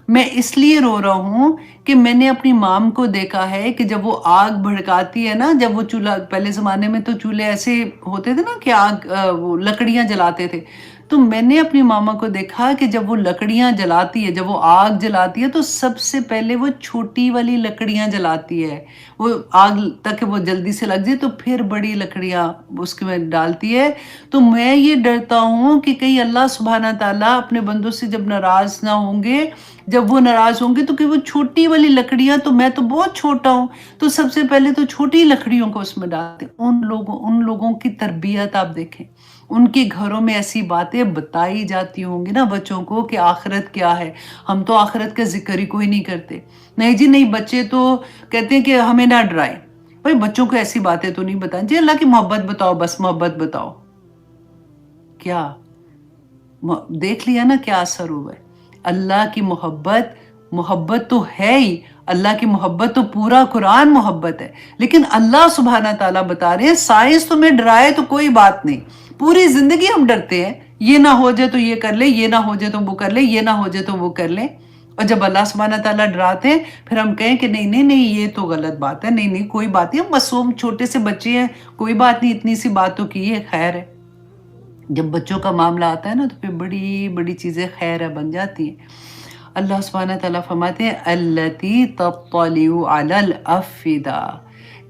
میں اس لیے رو رہا ہوں کہ میں نے اپنی مام کو دیکھا ہے کہ جب وہ آگ بھڑکاتی ہے نا، جب وہ چولہا، پہلے زمانے میں تو چولہے ایسے ہوتے تھے نا کہ آگ وہ لکڑیاں جلاتے تھے، تو میں نے اپنی ماما کو دیکھا کہ جب وہ لکڑیاں جلاتی ہے، جب وہ آگ جلاتی ہے تو سب سے پہلے وہ چھوٹی والی لکڑیاں جلاتی ہے، وہ آگ تاکہ وہ جلدی سے لگ جائے، تو پھر بڑی لکڑیاں اس کے میں ڈالتی ہے۔ تو میں یہ ڈرتا ہوں کہ کہیں اللہ سبحانہ تعالیٰ اپنے بندوں سے جب ناراض نہ ہوں گے، جب وہ ناراض ہوں گے تو کہ وہ چھوٹی والی لکڑیاں، تو میں تو بہت چھوٹا ہوں، تو سب سے پہلے تو چھوٹی لکڑیوں کو اس میں ڈالتے ہیں۔ ان لوگوں کی تربیت آپ دیکھیں، ان کے گھروں میں ایسی باتیں بتائی جاتی ہوں گی نا بچوں کو کہ آخرت کیا ہے۔ ہم تو آخرت کا ذکر ہی کوئی نہیں کرتے، نہیں جی نہیں، بچے تو کہتے ہیں کہ ہمیں نہ ڈرائیں۔ بھائی بچوں کو ایسی باتیں تو نہیں بتائیں جی، اللہ کی محبت بتاؤ، بس محبت بتاؤ۔ کیا دیکھ لیا نا کیا اثر ہوا ہے؟ اللہ کی محبت تو ہے ہی، اللہ کی محبت تو پورا قرآن محبت ہے، لیکن اللہ سبحانہ تعالیٰ بتا رہے ہیں سائنس تمہیں ڈرائے تو کوئی بات نہیں، پوری زندگی ہم ڈرتے ہیں، یہ نہ ہو جائے تو یہ کر لیں، یہ نہ ہو جائے تو وہ کر لیں، یہ نہ ہو جائے تو وہ کر لیں، اور جب اللہ سبحانہ تعالیٰ ڈراتے ہیں پھر ہم کہیں کہ نہیں نہیں نہیں یہ تو غلط بات ہے، نہیں نہیں کوئی بات نہیں، ہم معصوم چھوٹے سے بچے ہیں، کوئی بات نہیں، اتنی سی بات تو کی ہے، خیر ہے۔ جب بچوں کا معاملہ آتا ہے نا تو پھر بڑی بڑی چیزیں خیر بن جاتی ہیں۔ اللہ سبحانہ تعالیٰ فرماتے ہیں التی تطلع علی الافئدہ،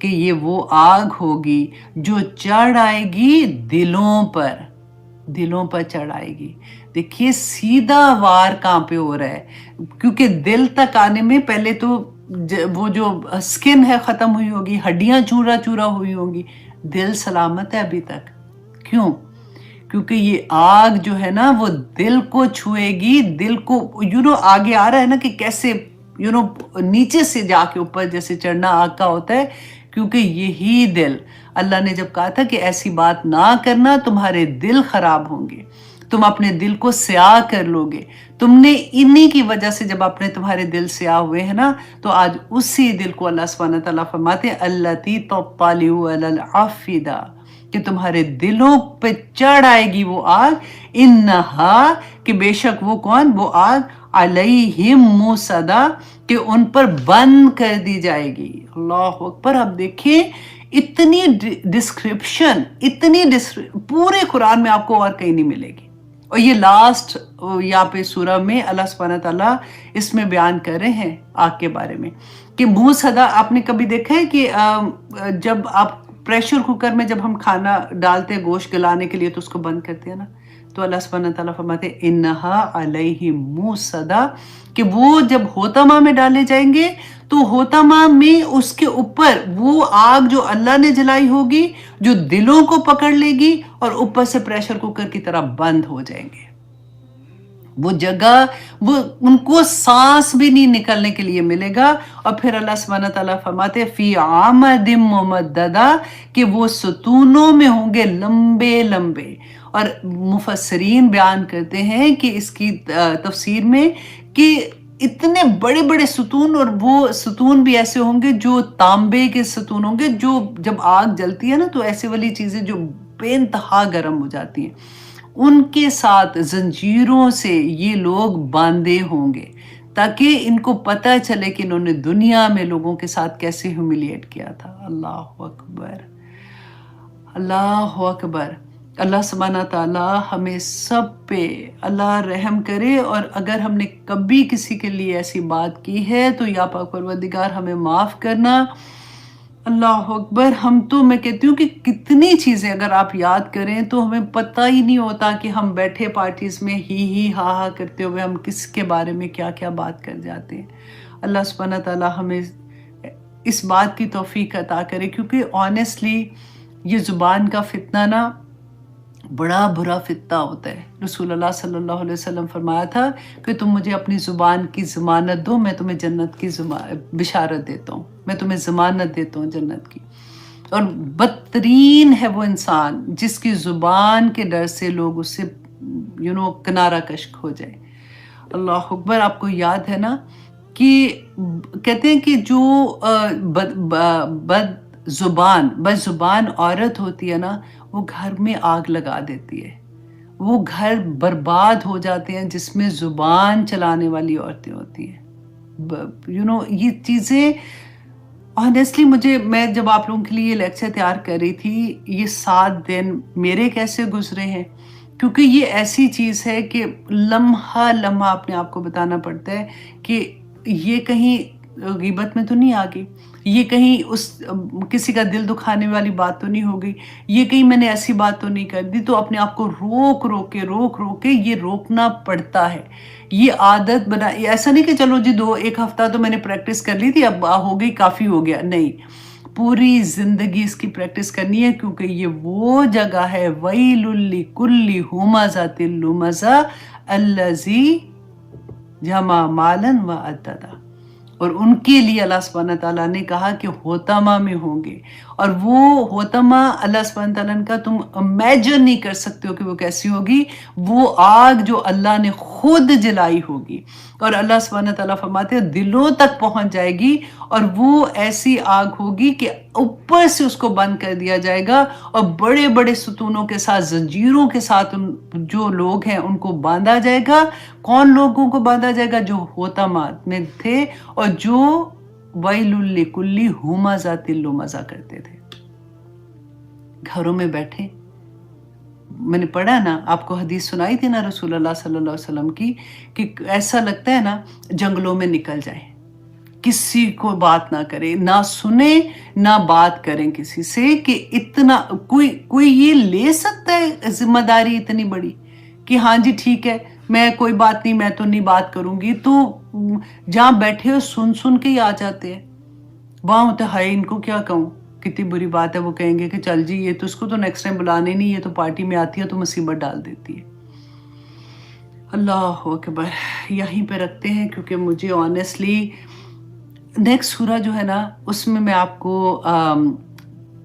کہ یہ وہ آگ ہوگی جو چڑھ آئے گی دلوں پر چڑھ آئے گی۔ دیکھیے سیدھا وار کہاں پہ ہو رہا ہے، کیونکہ دل تک آنے میں پہلے تو وہ جو سکن ہے ختم ہوئی ہوگی، ہڈیاں چورا چورا ہوئی ہوں گی، دل سلامت ہے ابھی تک۔ کیوں؟ کیونکہ یہ آگ جو ہے نا وہ دل کو چھوئے گی، دل کو آگے آ رہا ہے نا کہ کیسے نیچے سے جا کے اوپر جیسے چڑھنا آگ کا ہوتا ہے، کیونکہ یہی دل اللہ نے جب کہا تھا کہ ایسی بات نہ کرنا، تمہارے دل خراب ہوں گے، تم اپنے دل کو سیاہ کر لو گے، تم نے انہی کی وجہ سے جب تمہارے دل سیاہ ہوئے ہیں نا، تو آج اسی دل کو اللہ سبحانہ تعالیٰ فرماتے ہیں التی تطلع علی الافئدہ، کہ تمہارے دلوں پہ چڑھ آئے گی وہ آگ، انہا، کہ بے شک وہ کون، وہ آگ، علیہم موصدہ، کہ ان پر بند کر دی جائے گی۔ اللہ اکبر! اب دیکھیں اتنی ڈسکرپشن، پورے قرآن میں آپ کو اور کہیں نہیں ملے گی، اور یہ لاسٹ یہاں پہ سورہ میں اللہ سبحانہ تعالیٰ اس میں بیان کر رہے ہیں آگ کے بارے میں کہ موصدہ۔ آپ نے کبھی دیکھا ہے کہ جب آپ پریشر کوکر میں جب ہم کھانا ڈالتے ہیں گوشت گلانے کے لیے تو اس کو بند کرتے ہیں نا، تو اللہ سبحانہ تعالیٰ فرماتے ہیں انہا علیہم موصدہ، کہ وہ جب ہوتما میں ڈالے جائیں گے تو ہوتما میں اس کے اوپر وہ آگ جو اللہ نے جلائی ہوگی جو دلوں کو پکڑ لے گی اور اوپر سے پریشر کوکر کی طرح بند ہو جائیں گے۔ وہ جگہ وہ ان کو سانس بھی نہیں نکلنے کے لیے ملے گا، اور پھر اللہ سبحانہ تعالیٰ فرماتے فی عامد ممددہ، کہ وہ ستونوں میں ہوں گے لمبے لمبے، اور مفسرین بیان کرتے ہیں کہ اس کی تفسیر میں کہ اتنے بڑے بڑے ستون، اور وہ ستون بھی ایسے ہوں گے جو تانبے کے ستون ہوں گے، جو جب آگ جلتی ہے نا تو ایسے والی چیزیں جو بے انتہا گرم ہو جاتی ہیں، ان کے ساتھ زنجیروں سے یہ لوگ باندھے ہوں گے تاکہ ان کو پتہ چلے کہ انہوں نے دنیا میں لوگوں کے ساتھ کیسے ہیوملیٹ کیا تھا۔ اللہ اکبر، اللہ اکبر! اللہ سبحانہ تعالیٰ ہمیں سب پہ اللہ رحم کرے، اور اگر ہم نے کبھی کسی کے لیے ایسی بات کی ہے تو یا پاک پروردگار ہمیں معاف کرنا۔ اللہ اکبر! ہم تو میں کہتی ہوں کہ کتنی چیزیں اگر آپ یاد کریں تو ہمیں پتہ ہی نہیں ہوتا کہ ہم بیٹھے پارٹیز میں ہی ہا ہا کرتے ہوئے ہم کس کے بارے میں کیا کیا بات کر جاتے ہیں۔ اللہ سبحانہ تعالیٰ ہمیں اس بات کی توفیق عطا کرے، کیونکہ آنیسٹلی یہ زبان کا فتنہ نا بڑا برا فتنہ ہوتا ہے۔ رسول اللہ صلی اللہ علیہ وسلم فرمایا تھا کہ تم مجھے اپنی زبان کی ضمانت دو، میں تمہیں جنت کی بشارت دیتا ہوں، میں تمہیں ضمانت دیتا ہوں جنت کی۔ اور بدترین ہے وہ انسان جس کی زبان کے ڈر سے لوگ اس سے کنارہ کشک ہو جائے۔ اللہ اکبر! آپ کو یاد ہے نا کہ کہتے ہیں کہ جو بد زبان عورت ہوتی ہے نا، وہ گھر میں آگ لگا دیتی ہے، وہ گھر برباد ہو جاتے ہیں جس میں زبان چلانے والی عورتیں ہوتی ہیں۔ یہ چیزیں آنیسٹلی میں جب آپ لوگوں کے لیے لیکچر تیار کر رہی تھی، یہ 7 دن میرے کیسے گزرے ہیں کیونکہ یہ ایسی چیز ہے کہ لمحہ لمحہ اپنے آپ کو بتانا پڑتا ہے کہ یہ کہیں غیبت میں تو نہیں آ گئی، یہ کہیں کسی کا دل دکھانے والی بات تو نہیں ہو گئی، یہ کہیں میں نے ایسی بات تو نہیں کر دی۔ تو اپنے آپ کو روک روک کے یہ روکنا پڑتا ہے، یہ عادت بنا۔ ایسا نہیں کہ چلو جی ایک ہفتہ تو میں نے پریکٹس کر لی تھی، اب ہو گئی، کافی ہو گیا، نہیں، پوری زندگی اس کی پریکٹس کرنی ہے، کیونکہ یہ وہ جگہ ہے وَيْلٌ لِكُلِّ ہُمَزَةٍ لُمَزَةٍ الَّذِي جمع مالًا وعددا۔ اور ان کے لیے اللہ سبحانہ تعالیٰ نے کہا کہ ہوتما میں ہوں گے، اور وہ ہوتما اللہ سبحانہ تعالیٰ کا تم امیجن نہیں کر سکتے ہو کہ وہ کیسی ہوگی، وہ آگ جو اللہ نے خود جلائی ہوگی، اور اللہ سبحانہ تعالیٰ فرماتے ہیں دلوں تک پہنچ جائے گی، اور وہ ایسی آگ ہوگی کہ اوپر سے اس کو بند کر دیا جائے گا، اور بڑے بڑے ستونوں کے ساتھ، زنجیروں کے ساتھ جو لوگ ہیں ان کو باندھا جائے گا۔ کون لوگوں کو باندھا جائے گا؟ جو ہوتما میں تھے اور جو وَيْلٌ لِكُلِّ ہُمَزَةٍ لُمَزَةٍ کرتے تھے۔ گھروں میں بیٹھے، میں نے پڑھا نا، آپ کو حدیث سنائی تھی نا رسول اللہ صلی اللہ علیہ وسلم کی، کہ ایسا لگتا ہے نا جنگلوں میں نکل جائیں، کسی کو بات نہ کریں، نہ سنیں نہ بات کریں کسی سے، کہ اتنا کوئی یہ لے سکتا ہے ذمہ داری اتنی بڑی کہ ہاں جی ٹھیک ہے، میں کوئی بات نہیں، میں تو نہیں بات کروں گی، تو جہاں بیٹھے ہو سن کے ہی آ جاتے ہیں، وہاں ہوتا ہے ہائے ان کو کیا کہوں، کتنی بری بات ہے، وہ کہیں گے کہ چل جی یہ تو اس کو تو نیکسٹ ٹائم بلانے نہیں، یہ تو پارٹی میں آتی ہے تو مصیبت ڈال دیتی ہے۔ اللہ اکبر، یہیں پہ رکھتے ہیں، کیونکہ مجھے آنیسٹلی نیکسٹ سورہ جو ہے نا اس میں آپ کو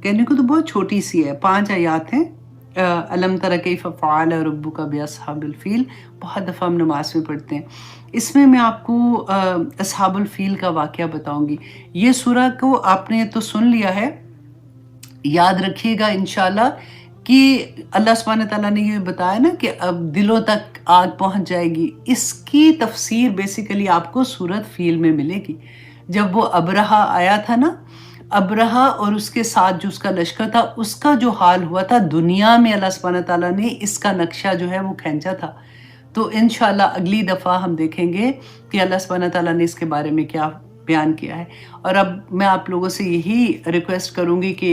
کہنے کو تو بہت چھوٹی سی ہے، 5 آیات ہیں، الم تر کیف فعل ربک باصحاب الفیل، بہت دفعہ ہم نماز میں پڑھتے ہیں۔ اس میں آپ کو اصحاب الفیل کا واقعہ بتاؤں گی۔ یہ سورہ کو آپ نے تو سن لیا ہے، یاد رکھیے گا انشاءاللہ، کہ اللہ سبحانہ تعالیٰ نے یہ بتایا نا کہ اب دلوں تک آگ پہنچ جائے گی، اس کی تفسیر بیسیکلی آپ کو سورۃ فیل میں ملے گی۔ جب وہ ابرہہ آیا تھا نا، ابرہہ اور اس کے ساتھ جو اس کا لشکر تھا، اس کا جو حال ہوا تھا دنیا میں، اللہ سبحانہ تعالیٰ نے اس کا نقشہ جو ہے وہ کھینچا تھا۔ تو انشاءاللہ اگلی دفعہ ہم دیکھیں گے کہ اللہ سبحانہ تعالیٰ نے اس کے بارے میں کیا بیان کیا ہے۔ اور اب میں آپ لوگوں سے یہی ریکویسٹ کروں گی کہ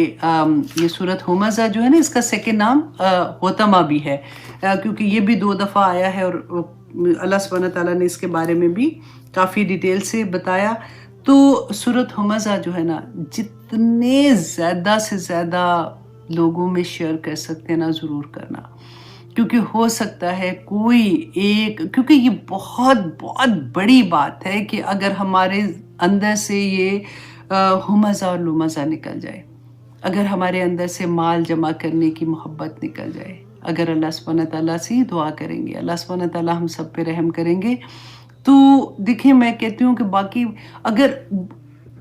یہ سورۃ ہمزہ جو ہے نا، اس کا سیکنڈ نام ہوتما بھی ہے، کیونکہ یہ بھی 2 دفعہ آیا ہے، اور اللہ سبحانہ تعالیٰ نے اس کے بارے میں بھی کافی ڈیٹیل سے بتایا۔ تو سورۃ ہمزہ جو ہے نا، جتنے زیادہ سے زیادہ لوگوں میں شیئر کر سکتے ہیں نا، ضرور کرنا، کیونکہ ہو سکتا ہے کوئی ایک، کیونکہ یہ بہت بہت بڑی بات ہے کہ اگر ہمارے اندر سے یہ ہمزہ اور لمزہ نکل جائے، اگر ہمارے اندر سے مال جمع کرنے کی محبت نکل جائے، اگر اللہ سبحانہ تعالیٰ سے ہی دعا کریں گے، اللہ سبحانہ تعالیٰ ہم سب پہ رحم کریں گے، تو دیکھیں میں کہتی ہوں کہ باقی اگر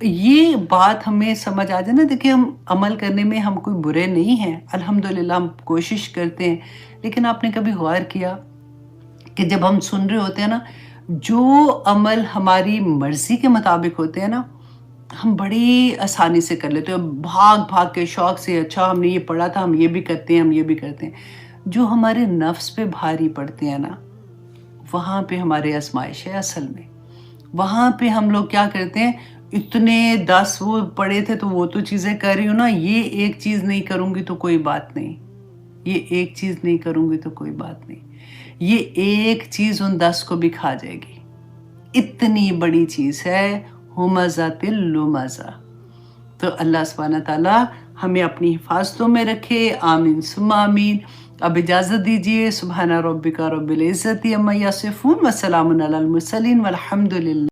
یہ بات ہمیں سمجھ آ جائے نا، دیکھیں ہم عمل کرنے میں ہم کوئی برے نہیں ہیں، الحمدللہ ہم کوشش کرتے ہیں، لیکن آپ نے کبھی غور کیا کہ جب ہم سن رہے ہوتے ہیں نا، جو عمل ہماری مرضی کے مطابق ہوتے ہیں نا، ہم بڑی آسانی سے کر لیتے ہیں، بھاگ کے شوق سے، اچھا ہم نے یہ پڑھا تھا، ہم یہ بھی کرتے ہیں، ہم یہ بھی کرتے ہیں۔ جو ہمارے نفس پہ بھاری پڑتے ہیں نا، وہاں پہ ہمارے آزمائش ہے اصل میں، وہاں پہ ہم لوگ کیا کرتے ہیں، اتنے 10 وہ پڑھے تھے تو وہ تو چیزیں کر رہی ہوں نا، یہ ایک چیز نہیں کروں گی تو کوئی بات نہیں، یہ ایک چیز نہیں کروں گی تو کوئی بات نہیں، یہ ایک چیز ان 10 کو بھی کھا جائے گی، اتنی بڑی چیز ہے ہمزۃ لمزہ۔ تو اللہ سبحانہ تعالیٰ ہمیں اپنی حفاظتوں میں رکھے، آمین ثم آمین۔ اب اجازت دیجیے، سبحان ربک رب العزت عما یصفون وسلام علی المرسلین والحمد للہ۔